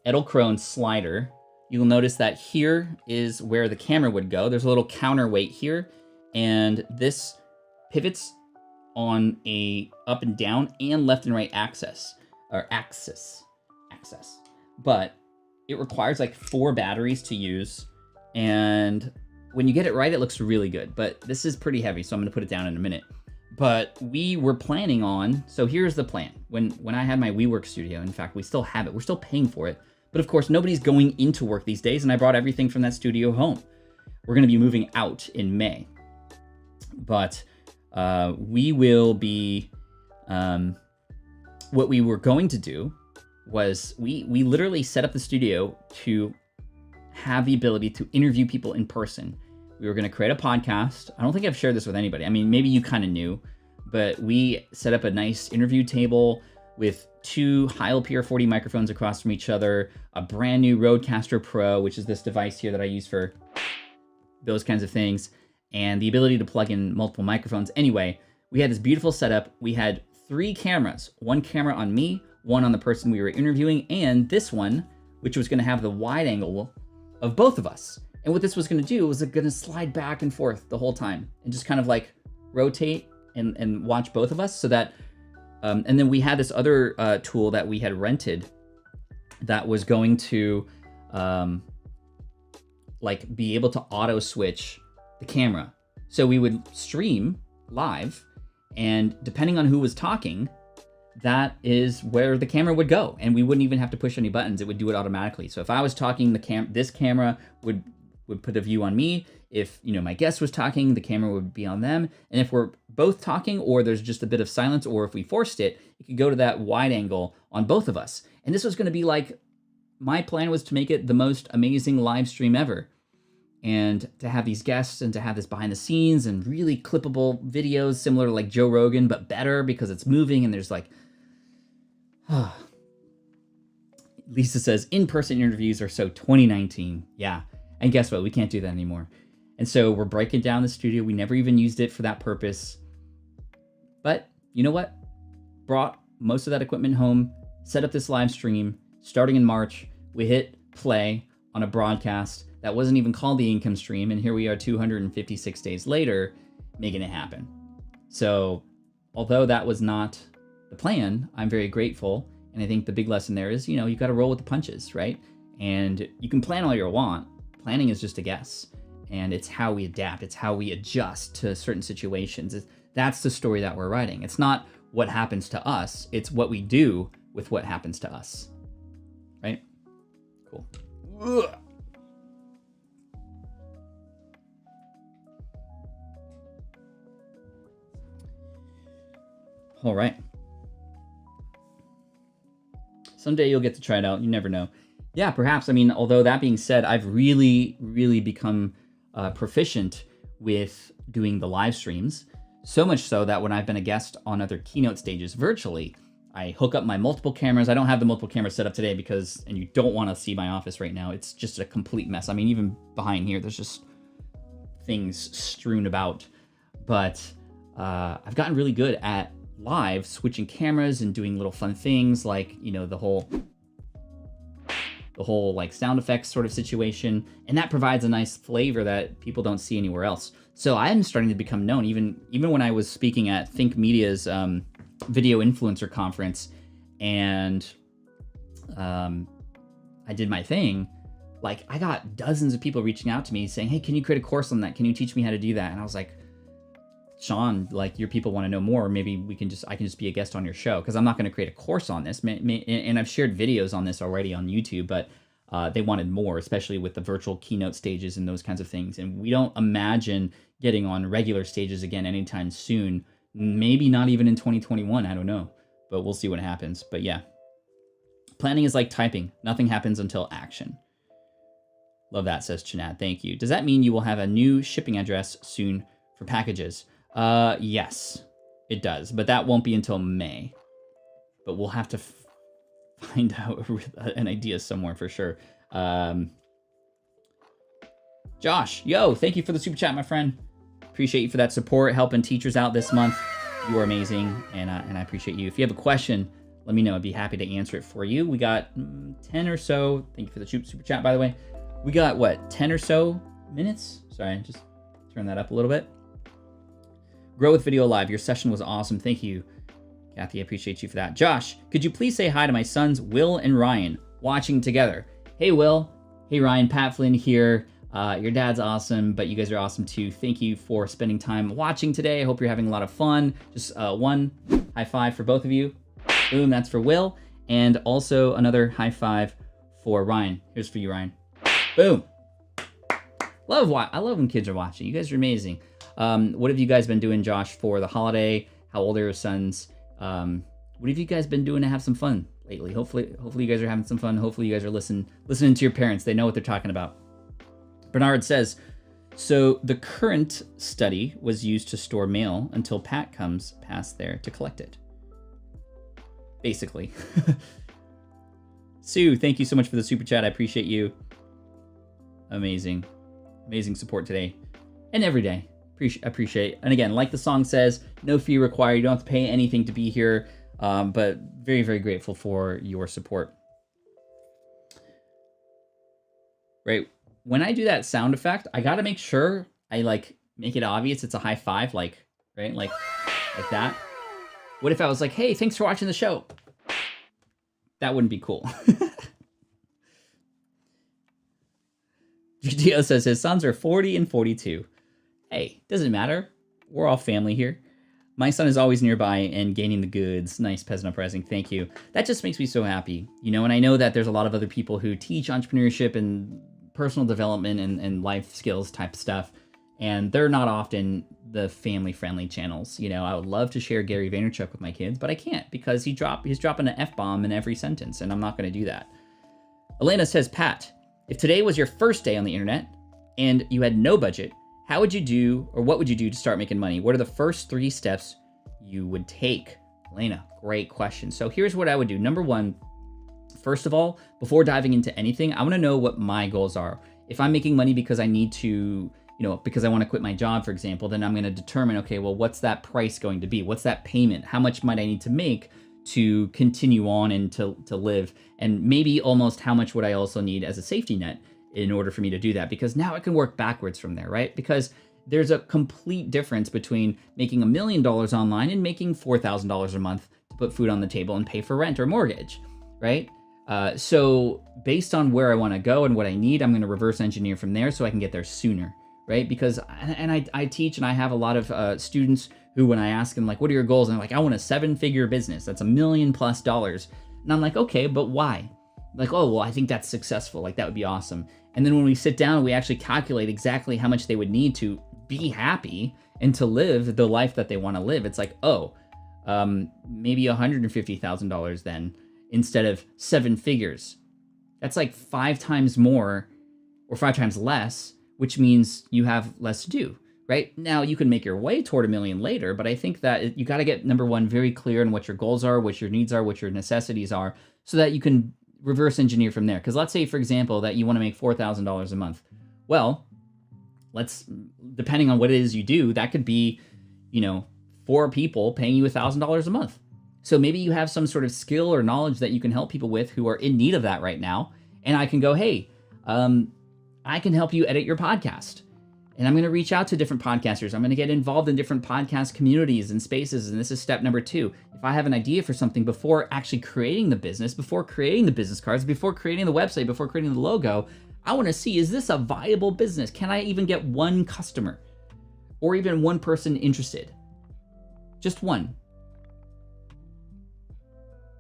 Edelkrone slider. You'll notice that here is where the camera would go. There's a little counterweight here, and this pivots on a up and down and left and right axis. But it requires like 4 batteries to use. And when you get it right, it looks really good. But this is pretty heavy, so I'm going to put it down in a minute. But we were planning on, so here's the plan. When I had my WeWork studio, in fact, we still have it. We're still paying for it. But of course, nobody's going into work these days, and I brought everything from that studio home. We're going to be moving out in May. But we will be, what we were going to do was we literally set up the studio to have the ability to interview people in person. We were going to create a podcast. I don't think I've shared this with anybody. I mean, maybe you kind of knew, but we set up a nice interview table with 2 Heil PR40 microphones across from each other, a brand new Rodecaster Pro, which is this device here that I use for those kinds of things, and the ability to plug in multiple microphones. Anyway, we had this beautiful setup. We had 3 cameras, 1 camera on me, 1 on the person we were interviewing, and this one, which was going to have the wide angle of both of us. And what this was going to do was going to slide back and forth the whole time and just kind of like rotate and watch both of us so that, and then we had this other tool that we had rented that was going to like be able to auto switch the camera. So we would stream live, and depending on who was talking, that is where the camera would go, and we wouldn't even have to push any buttons. It would do it automatically. So if I was talking, this camera would put a view on me. If my guest was talking, the camera would be on them. And if we're both talking, or there's just a bit of silence, or if we forced it, it could go to that wide angle on both of us. And this was going to be like, my plan was to make it the most amazing live stream ever, and to have these guests and to have this behind the scenes and really clippable videos similar to like Joe Rogan, but better because it's moving and there's like, Lisa says, in-person interviews are so 2019. Yeah. And guess what? We can't do that anymore. And so we're breaking down the studio. We never even used it for that purpose. But you know what? Brought most of that equipment home, set up this live stream. Starting in March, we hit play on a broadcast that wasn't even called the income stream. And here we are 256 days later. making it happen. So although that was not the plan, I'm very grateful. And I think the big lesson there is, you got to roll with the punches, right? And you can plan all you want. Planning is just a guess. And it's how we adapt. It's how we adjust to certain situations. That's the story that we're writing. It's not what happens to us. It's what we do with what happens to us. Right? Cool. Ugh. All right. Someday you'll get to try it out. You never know. Yeah, perhaps. I mean, although that being said, I've really, really become proficient with doing the live streams. So much so that when I've been a guest on other keynote stages virtually, I hook up my multiple cameras. I don't have the multiple cameras set up today because, and you don't want to see my office right now. It's just a complete mess. I mean, even behind here, there's just things strewn about. But I've gotten really good at live switching cameras and doing little fun things like, the whole like sound effects sort of situation. And that provides a nice flavor that people don't see anywhere else. So I'm starting to become known, even when I was speaking at Think Media's video influencer conference, and I did my thing. Like, I got dozens of people reaching out to me saying, hey, can you create a course on that? Can you teach me how to do that? And I was like, Sean, like, your people want to know more. Maybe I can just be a guest on your show, because I'm not going to create a course on this. And I've shared videos on this already on YouTube, but they wanted more, especially with the virtual keynote stages and those kinds of things. And we don't imagine getting on regular stages again anytime soon. Maybe not even in 2021. I don't know, but we'll see what happens. But yeah, planning is like typing. Nothing happens until action. Love that, says Chinad. Thank you. Does that mean you will have a new shipping address soon for packages? Yes, it does, but that won't be until May. But we'll have to find out an idea somewhere for sure. Josh, yo, thank you for the super chat, my friend. Appreciate you for that support, helping teachers out this month. You are amazing, and I appreciate you. If you have a question, let me know. I'd be happy to answer it for you. We got 10 or so. Thank you for the super chat, by the way. We got, 10 or so minutes? Sorry, just turn that up a little bit. Grow with Video Live. Your session was awesome. Thank you, Kathy. I appreciate you for that. Josh, could you please say hi to my sons, Will and Ryan, watching together? Hey, Will. Hey, Ryan. Pat Flynn here. Your dad's awesome, but you guys are awesome too. Thank you for spending time watching today. I hope you're having a lot of fun. Just one high five for both of you. Boom, that's for Will. And also another high five for Ryan. Here's for you, Ryan. Boom. I love when kids are watching. You guys are amazing. What have you guys been doing, Josh, for the holiday? How old are your sons? What have you guys been doing to have some fun lately? Hopefully you guys are having some fun. Hopefully you guys are listening to your parents. They know what they're talking about. Bernard says, so the current study was used to store mail until Pat comes past there to collect it. Basically. Sue, thank you so much for the super chat. I appreciate you. Amazing support today and every day. Appreciate. And again, like the song says, no fee required. You don't have to pay anything to be here, but very, very grateful for your support. Right. When I do that sound effect, I got to make sure I make it obvious it's a high five, right? Like that. What if I was like, hey, thanks for watching the show? That wouldn't be cool. GTO says his sons are 40 and 42. Hey, doesn't matter. We're all family here. My son is always nearby and gaining the goods. Nice, Peasant Uprising. Thank you. That just makes me so happy. And I know that there's a lot of other people who teach entrepreneurship and personal development and life skills type stuff, and they're not often the family-friendly channels. I would love to share Gary Vaynerchuk with my kids, but I can't because he's dropping an F-bomb in every sentence, and I'm not going to do that. Elena says, Pat, if today was your first day on the internet and you had no budget, what would you do to start making money? What are the first 3 steps you would take? Elena, great question. So here's what I would do. Number 1, first of all, before diving into anything, I want to know what my goals are. If I'm making money because I need to, because I want to quit my job, for example, then I'm going to determine, okay, well, what's that price going to be? What's that payment? How much might I need to make to continue on and to live? And maybe almost how much would I also need as a safety net in order for me to do that? Because now I can work backwards from there, right? Because there's a complete difference between making $1 million online and making $4,000 a month to put food on the table and pay for rent or mortgage, right? So based on where I want to go and what I need, I'm going to reverse engineer from there so I can get there sooner, right? Because, and I teach and I have a lot of students who, when I ask them, like, what are your goals? And they're like, I want a 7-figure business. That's $1 million+. And I'm like, okay, but why? Like, oh, well, I think that's successful. Like, that would be awesome. And then when we sit down, we actually calculate exactly how much they would need to be happy and to live the life that they want to live. It's like, oh, maybe $150,000 then, instead of 7 figures. That's like 5 times more or 5 times less, which means you have less to do, right? Now, you can make your way toward $1 million later, but I think that you got to get, number one, very clear on what your goals are, what your needs are, what your necessities are, so that you can reverse engineer from there. Because let's say, for example, that you want to make $4,000 a month. Well, depending on what it is you do, that could be, 4 people paying you $1,000 a month. So maybe you have some sort of skill or knowledge that you can help people with who are in need of that right now. And I can go, hey, I can help you edit your podcast. And I'm going to reach out to different podcasters. I'm going to get involved in different podcast communities and spaces. And this is step number 2. If I have an idea for something before actually creating the business, before creating the business cards, before creating the website, before creating the logo, I want to see, is this a viable business? Can I even get one customer or even one person interested? Just one.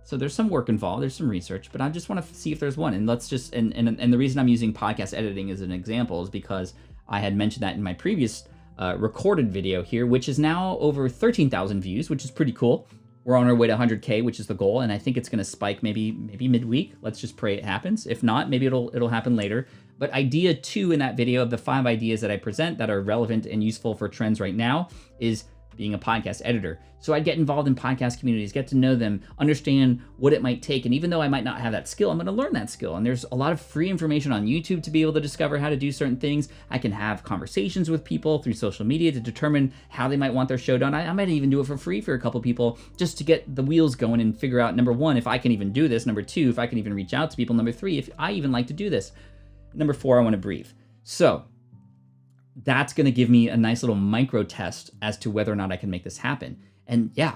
So there's some work involved, there's some research, but I just want to see if there's one. And let's just, and the reason I'm using podcast editing as an example is because I had mentioned that in my previous recorded video here, which is now over 13,000 views, which is pretty cool. We're on our way to 100K, which is the goal, and I think it's going to spike maybe midweek. Let's just pray it happens. If not, maybe it'll happen later. But idea 2 in that video of the 5 ideas that I present that are relevant and useful for trends right now is being a podcast editor. So I'd get involved in podcast communities, get to know them, understand what it might take. And even though I might not have that skill, I'm going to learn that skill. And there's a lot of free information on YouTube to be able to discover how to do certain things. I can have conversations with people through social media to determine how they might want their show done. I might even do it for free for a couple people just to get the wheels going and figure out, number 1, if I can even do this. Number 2, if I can even reach out to people. Number 3, if I even like to do this. Number 4, I want to breathe. So that's going to give me a nice little micro test as to whether or not I can make this happen. And yeah,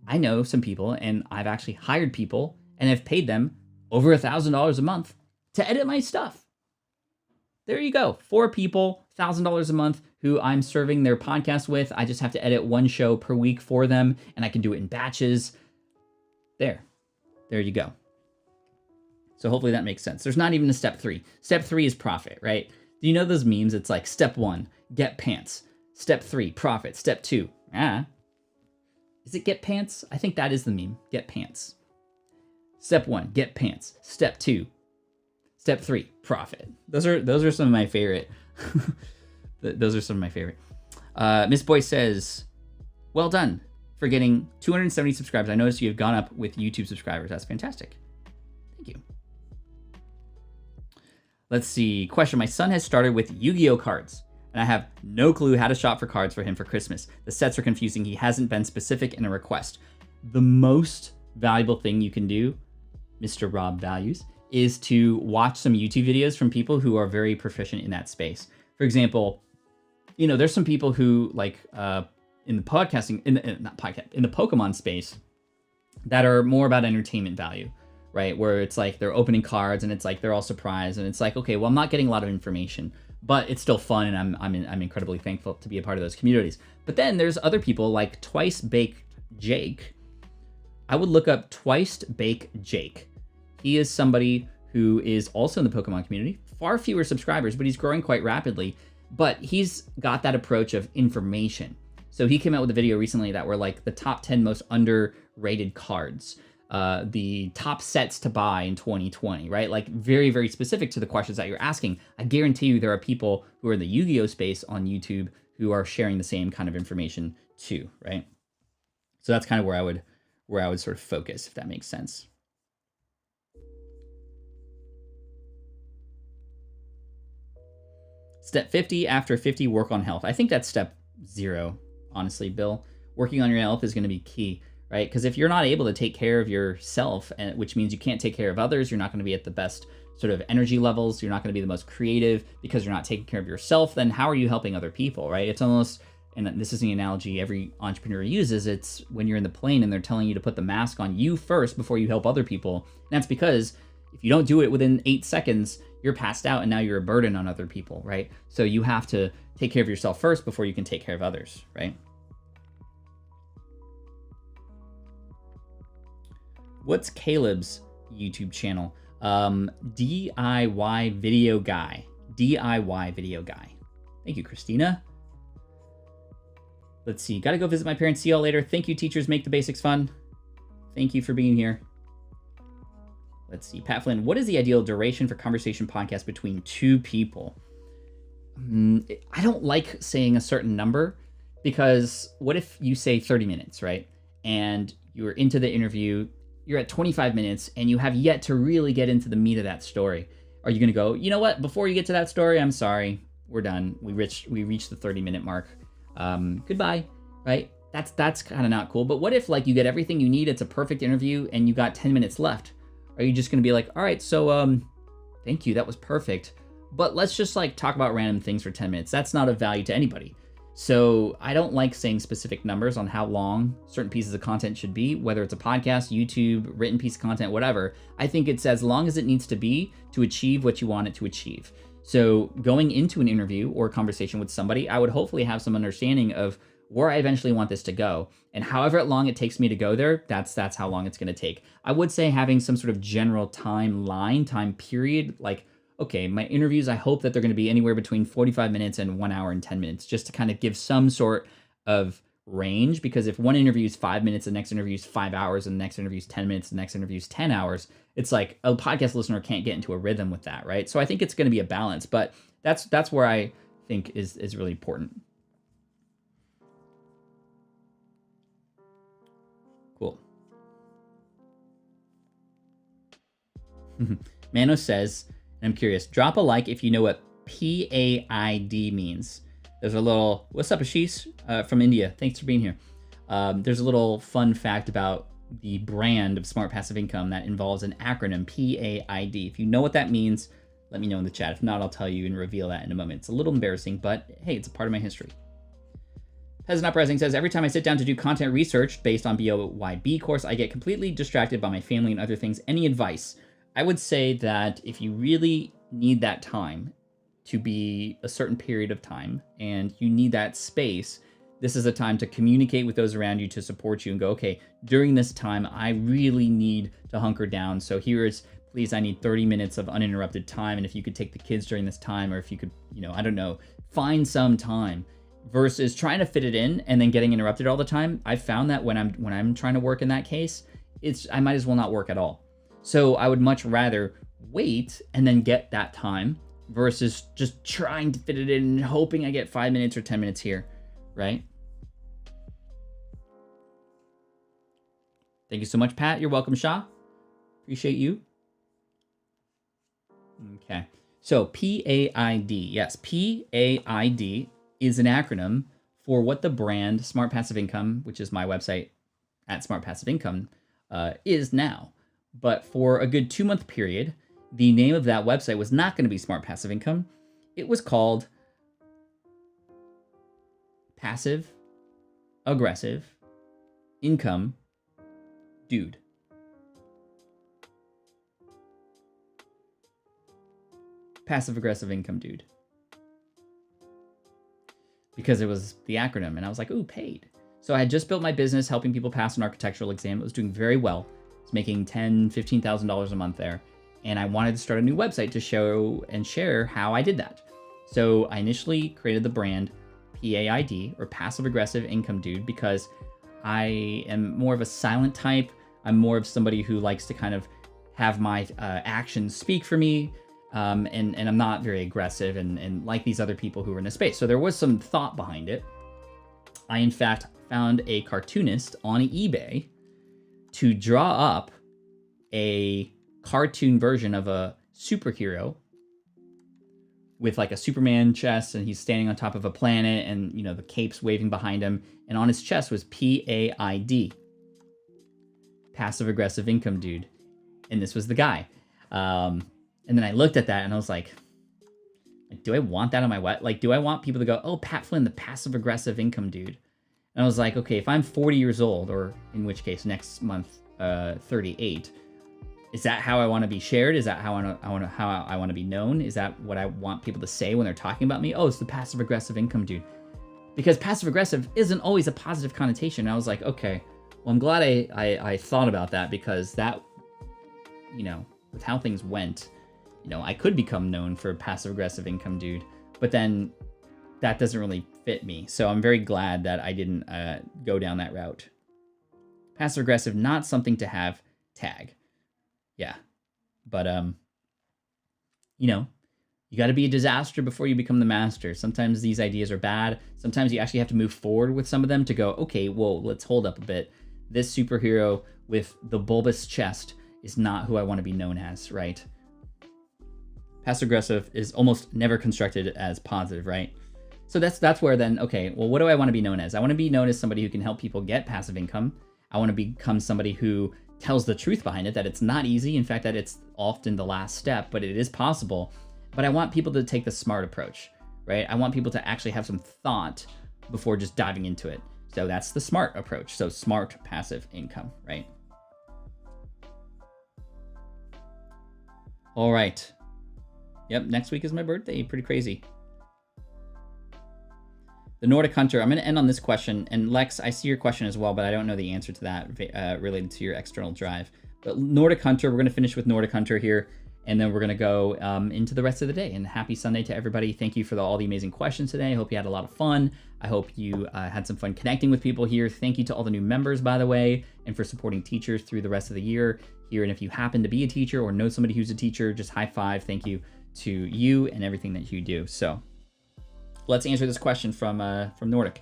I know some people, and I've actually hired people and have paid them over $1,000 a month to edit my stuff. There you go. 4 people, $1,000 a month who I'm serving their podcast with. I just have to edit 1 show per week for them, and I can do it in batches. There you go. So hopefully that makes sense. There's not even a step 3. Step 3 is profit, right? Do you know those memes? It's like step 1, get pants. Step 3, profit. Step 2, is it get pants? I think that is the meme, get pants. Step 1, get pants. Step 2, step 3, profit. Those are some of my favorite. Those are some of my favorite. Miss Boy says, well done for getting 270 subscribers. I noticed you have gone up with YouTube subscribers. That's fantastic. Thank you. Let's see. Question. My son has started with Yu-Gi-Oh cards, and I have no clue how to shop for cards for him for Christmas. The sets are confusing. He hasn't been specific in a request. The most valuable thing you can do, Mr. Rob Values, is to watch some YouTube videos from people who are very proficient in that space. For example, there's some people who like in the podcasting, in the Pokemon space that are more about entertainment value. Right, where it's like they're opening cards and it's like they're all surprised and it's like, okay, well, I'm not getting a lot of information, but it's still fun and I'm incredibly thankful to be a part of those communities. But then there's other people like Twice Baked Jake. I would look up Twice Baked Jake. He is somebody who is also in the Pokemon community, far fewer subscribers, but he's growing quite rapidly. But he's got that approach of information. So he came out with a video recently that were like the top 10 most underrated cards. The top sets to buy in 2020, right? Like very, very specific to the questions that you're asking. I guarantee you there are people who are in the Yu-Gi-Oh space on YouTube who are sharing the same kind of information too, right? So that's kind of where I would sort of focus, if that makes sense. Step 50, after 50, work on health. I think that's step 0, honestly, Bill. Working on your health is going to be key. right? Because if you're not able to take care of yourself, and which means you can't take care of others, you're not going to be at the best sort of energy levels, you're not going to be the most creative because you're not taking care of yourself, then how are you helping other people, right? It's almost, and this is the analogy every entrepreneur uses, it's when you're in the plane and they're telling you to put the mask on you first before you help other people. And that's because if you don't do it within 8 seconds, you're passed out and now you're a burden on other people, right? So you have to take care of yourself first before you can take care of others, right? What's Caleb's YouTube channel? DIY Video Guy. DIY Video Guy. Thank you, Christina. Let's see. Gotta go visit my parents. See y'all later. Thank you, teachers. Make the basics fun. Thank you for being here. Let's see. Pat Flynn, what is the ideal duration for conversation podcast between two people? I don't like saying a certain number because what if you say 30 minutes, right? And you're into the interview, you're at 25 minutes and you have yet to really get into the meat of that story. Are you going to go, you know what, before you get to that story, I'm sorry, we're done. We reached the 30-minute mark. Goodbye, right? That's kind of not cool. But what if like you get everything you need, it's a perfect interview and you got 10 minutes left? Are you just going to be like, all right, so thank you, that was perfect, but let's just like talk about random things for 10 minutes. That's not of value to anybody. So I don't like saying specific numbers on how long certain pieces of content should be, whether it's a podcast, YouTube, written piece of content, whatever. I think it's as long as it needs to be to achieve what you want it to achieve. So going into an interview or a conversation with somebody, I would hopefully have some understanding of where I eventually want this to go. And however long it takes me to go there, that's how long it's going to take. I would say having some sort of general time period, like, okay, my interviews, I hope that they're going to be anywhere between 45 minutes and 1 hour and 10 minutes, just to kind of give some sort of range. Because if one interview is 5 minutes, the next interview is 5 hours, and the next interview is 10 minutes, the next interview is 10 hours, it's like a podcast listener can't get into a rhythm with that, right? So I think it's going to be a balance, but that's where I think is really important. Cool. Mano says, and I'm curious, drop a like if you know what PAID means. There's a little, what's up, Ashish from India? Thanks for being here. There's a little fun fact about the brand of Smart Passive Income that involves an acronym, PAID. If you know what that means, let me know in the chat. If not, I'll tell you and reveal that in a moment. It's a little embarrassing, but hey, it's a part of my history. Peasant Uprising says, every time I sit down to do content research based on BYB course, I get completely distracted by my family and other things. Any advice? I would say that if you really need that time to be a certain period of time and you need that space, this is a time to communicate with those around you to support you and go, okay, during this time, I really need to hunker down. So here's, please, I need 30 minutes of uninterrupted time. And if you could take the kids during this time, or if you could, I don't know, find some time versus trying to fit it in and then getting interrupted all the time. I've found that when I'm trying to work in that case, I might as well not work at all. So I would much rather wait and then get that time versus just trying to fit it in and hoping I get 5 minutes or 10 minutes here, right? Thank you so much, Pat. You're welcome, Shah. Appreciate you. Okay. So PAID. Yes, PAID is an acronym for what the brand Smart Passive Income, which is my website at Smart Passive Income, is now. But for a good 2-month period, the name of that website was not going to be Smart Passive Income. It was called Passive Aggressive Income Dude. Passive Aggressive Income Dude. Because it was the acronym, and I was like, ooh, paid. So I had just built my business helping people pass an architectural exam. It was doing very well. I was making $10,000, $15,000 a month there. And I wanted to start a new website to show and share how I did that. So I initially created the brand PAID, or Passive Aggressive Income Dude, because I am more of a silent type. I'm more of somebody who likes to kind of have my actions speak for me. And I'm not very aggressive and like these other people who are in the space. So there was some thought behind it. I, in fact, found a cartoonist on eBay to draw up a cartoon version of a superhero with like a Superman chest, and he's standing on top of a planet, and the cape's waving behind him, and on his chest was PAID. passive aggressive income dude. And this was the guy. And then I looked at that and I was like, do I want that on my web? Like, do I want people to go, oh, Pat Flynn, the passive aggressive income dude? And I was like, okay, if I'm 40 years old, or in which case next month, 38, is that how I want to be shared? Is that how I want to be known? Is that what I want people to say when they're talking about me? Oh, it's the passive aggressive income dude. Because passive aggressive isn't always a positive connotation. And I was like, okay, well, I'm glad I thought about that, because that, you know, with how things went, you know, I could become known for passive aggressive income dude, but then that doesn't really fit me. So I'm very glad that I didn't go down that route. Passive aggressive, not something to have tag. Yeah. But, you know, you got to be a disaster before you become the master. Sometimes these ideas are bad. Sometimes you actually have to move forward with some of them to go, okay, whoa, let's hold up a bit. This superhero with the bulbous chest is not who I want to be known as, right? Passive aggressive is almost never constructed as positive, right? So that's where then, okay, well, what do I want to be known as? I want to be known as somebody who can help people get passive income. I want to become somebody who tells the truth behind it, that it's not easy. In fact, that it's often the last step, but it is possible. But I want people to take the smart approach, right? I want people to actually have some thought before just diving into it. So that's the smart approach. So smart passive income, right? All right. Yep, next week is my birthday. Pretty crazy. The Nordic Hunter. I'm going to end on this question. And Lex, I see your question as well, but I don't know the answer to that related to your external drive. But Nordic Hunter, we're going to finish with Nordic Hunter here. And then we're going to go into the rest of the day. And happy Sunday to everybody. Thank you for all the amazing questions today. I hope you had a lot of fun. I hope you had some fun connecting with people here. Thank you to all the new members, by the way, and for supporting teachers through the rest of the year here. And if you happen to be a teacher or know somebody who's a teacher, just high five. Thank you to you and everything that you do. So let's answer this question from Nordic.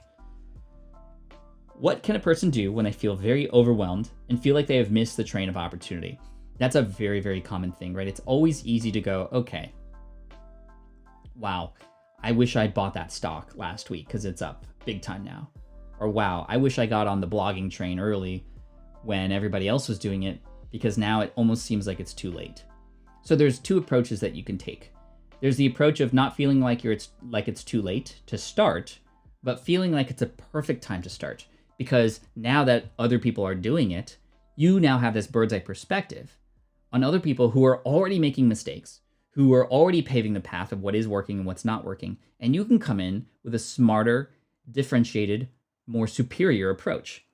What can a person do when they feel very overwhelmed and feel like they have missed the train of opportunity? That's a very, very common thing, right? It's always easy to go, okay, wow, I wish I bought that stock last week because it's up big time now. Or wow, I wish I got on the blogging train early when everybody else was doing it, because now it almost seems like it's too late. So there's two approaches that you can take. There's the approach of not feeling like it's too late to start, but feeling like it's a perfect time to start. Because now that other people are doing it, you now have this bird's eye perspective on other people who are already making mistakes, who are already paving the path of what is working and what's not working. And you can come in with a smarter, differentiated, more superior approach.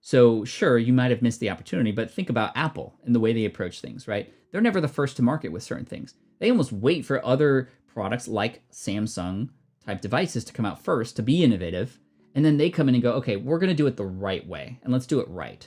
So sure, you might have missed the opportunity, but think about Apple and the way they approach things, right? They're never the first to market with certain things. They almost wait for other products like Samsung type devices to come out first to be innovative. And then they come in and go, okay, we're going to do it the right way. And let's do it right.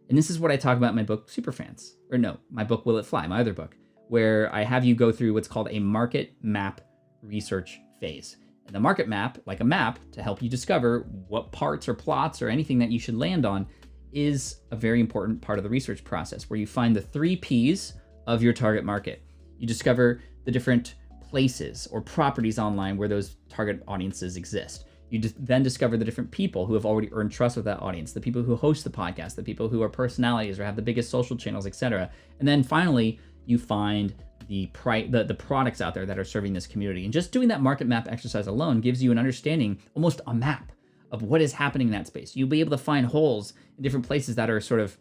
And this is what I talk about in my book, Superfans. Or no, my book, Will It Fly, my other book, where I have you go through what's called a market map research phase. And the market map, like a map to help you discover what parts or plots or anything that you should land on, is a very important part of the research process, where you find the 3 Ps of your target market. You discover the different places or properties online where those target audiences exist. You then discover the different people who have already earned trust with that audience, the people who host the podcast, the people who are personalities or have the biggest social channels, etc. And then finally, you find the products out there that are serving this community. And just doing that market map exercise alone gives you an understanding, almost a map of what is happening in that space. You'll be able to find holes in different places that are sort of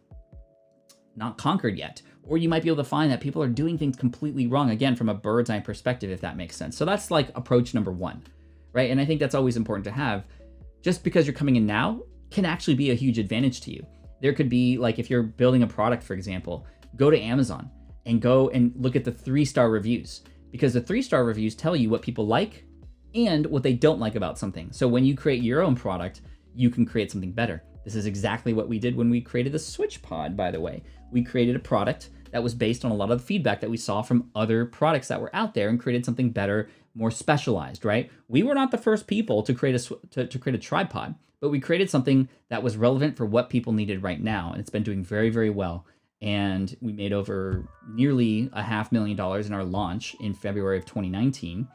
not conquered yet. Or you might be able to find that people are doing things completely wrong, again, from a bird's eye perspective, if that makes sense. So that's like approach number 1, right? And I think that's always important to have. Just because you're coming in now can actually be a huge advantage to you. There could be, like, if you're building a product, for example, go to Amazon and go and look at the 3-star reviews, because the 3-star reviews tell you what people like and what they don't like about something. So when you create your own product, you can create something better. This is exactly what we did when we created the Switch Pod, by the way. We created a product that was based on a lot of the feedback that we saw from other products that were out there and created something better, more specialized, right? We were not the first people to create a tripod, but we created something that was relevant for what people needed right now. And it's been doing very, very well. And we made over nearly $500,000 in our launch in February of 2019.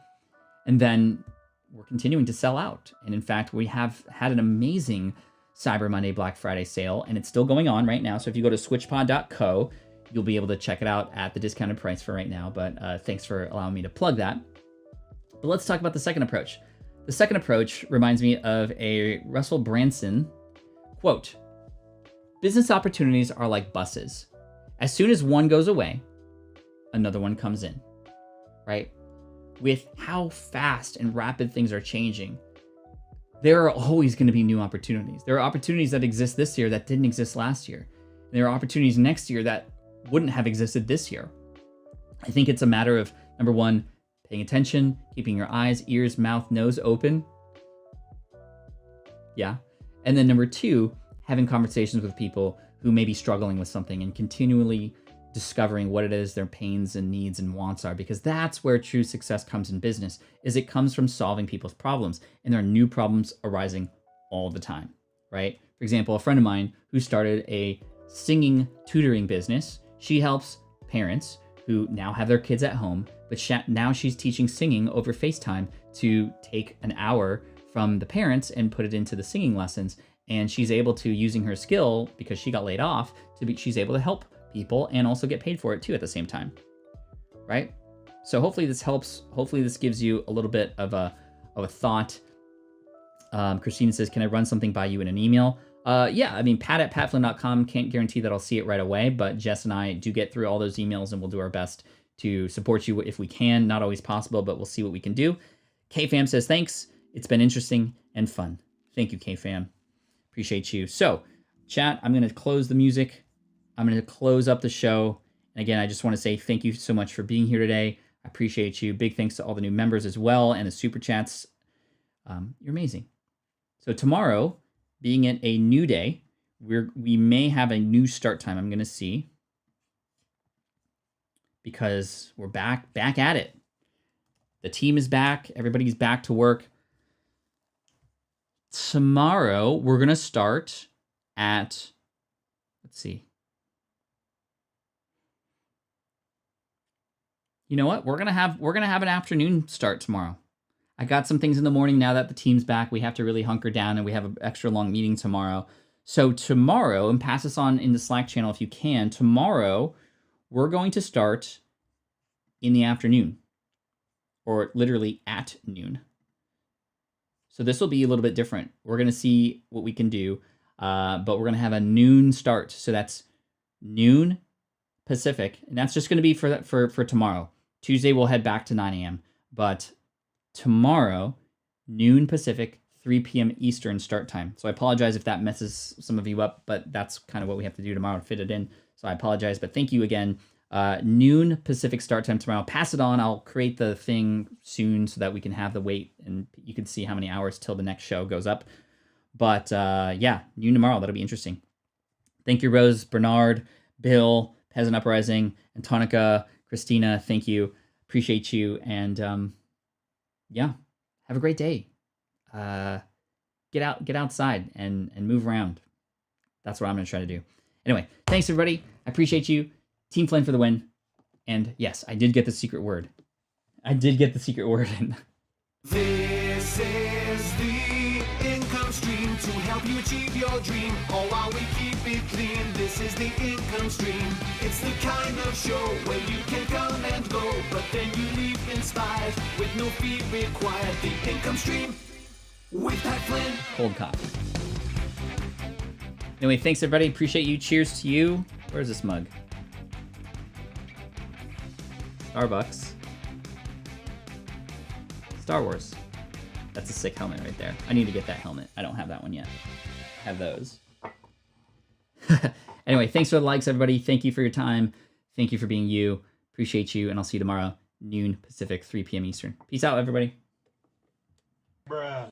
And then we're continuing to sell out. And in fact, we have had an amazing Cyber Monday, Black Friday sale, and it's still going on right now. So if you go to switchpod.co, you'll be able to check it out at the discounted price for right now. But thanks for allowing me to plug that. But let's talk about the second approach. The second approach reminds me of a Russell Branson quote. Business opportunities are like buses. As soon as one goes away, another one comes in, right? With how fast and rapid things are changing, there are always going to be new opportunities. There are opportunities that exist this year that didn't exist last year. There are opportunities next year that wouldn't have existed this year. I think it's a matter of, number one, paying attention, keeping your eyes, ears, mouth, nose open. Yeah. And then number two, having conversations with people who may be struggling with something and continually discovering what it is their pains and needs and wants are, because that's where true success comes in business, is it comes from solving people's problems. And there are new problems arising all the time, right? For example, a friend of mine who started a singing tutoring business, she helps parents who now have their kids at home, but now she's teaching singing over FaceTime to take an hour from the parents and put it into the singing lessons. And she's able to, using her skill, because she got laid off, she's able to help people and also get paid for it too at the same time, right? So hopefully this helps. Hopefully this gives you a little bit of a thought. Christina says, can I run something by you in an email? Yeah, I mean, pat@patflynn.com. Can't guarantee that I'll see it right away, but Jess and I do get through all those emails and we'll do our best to support you if we can. Not always possible, but we'll see what we can do. KFam says, thanks. It's been interesting and fun. Thank you, KFam. Appreciate you. So, chat, I'm going to close the music. I'm going to close up the show. And again, I just want to say thank you so much for being here today. I appreciate you. Big thanks to all the new members as well and the super chats. You're amazing. So tomorrow, being it a new day, we may have a new start time. I'm going to see, because we're back at it. The team is back. Everybody's back to work. Tomorrow, we're going to start at, let's see. You know what? We're gonna have an afternoon start tomorrow. I got some things in the morning. Now that the team's back, we have to really hunker down, and we have an extra long meeting tomorrow. So tomorrow, and pass this on in the Slack channel if you can, tomorrow we're going to start in the afternoon, or literally at noon. So this will be a little bit different. We're going to see what we can do, but we're going to have a noon start. So that's noon Pacific, and that's just going to be for tomorrow. Tuesday we'll head back to 9 a.m., but tomorrow, noon Pacific, 3 p.m. Eastern start time. So I apologize if that messes some of you up, but that's kind of what we have to do tomorrow to fit it in. So I apologize, but thank you again. Noon Pacific start time tomorrow. Pass it on. I'll create the thing soon so that we can have the wait and you can see how many hours till the next show goes up. But yeah, noon tomorrow. That'll be interesting. Thank you, Rose, Bernard, Bill, Peasant Uprising, Antonica, Christina. Thank you. Appreciate you. And yeah, have a great day. Get outside and move around. That's what I'm going to try to do. Anyway, thanks everybody. I appreciate you. Team Flynn for the win. And yes, I did get the secret word. In. This is the income stream to help you achieve your dream. All while we keep it clean. This is the income stream. It's the kind of show where you can come and go, but then you leave inspired with no fee required. The income stream with Pat Flynn. Cold coffee. Anyway, thanks everybody. Appreciate you. Cheers to you. Where's this mug? Starbucks. Star Wars. That's a sick helmet right there. I need to get that helmet. I don't have that one yet. I have those. Anyway, thanks for the likes, everybody. Thank you for your time. Thank you for being you. Appreciate you, and I'll see you tomorrow, noon Pacific, 3 p.m. Eastern. Peace out, everybody. Bruh.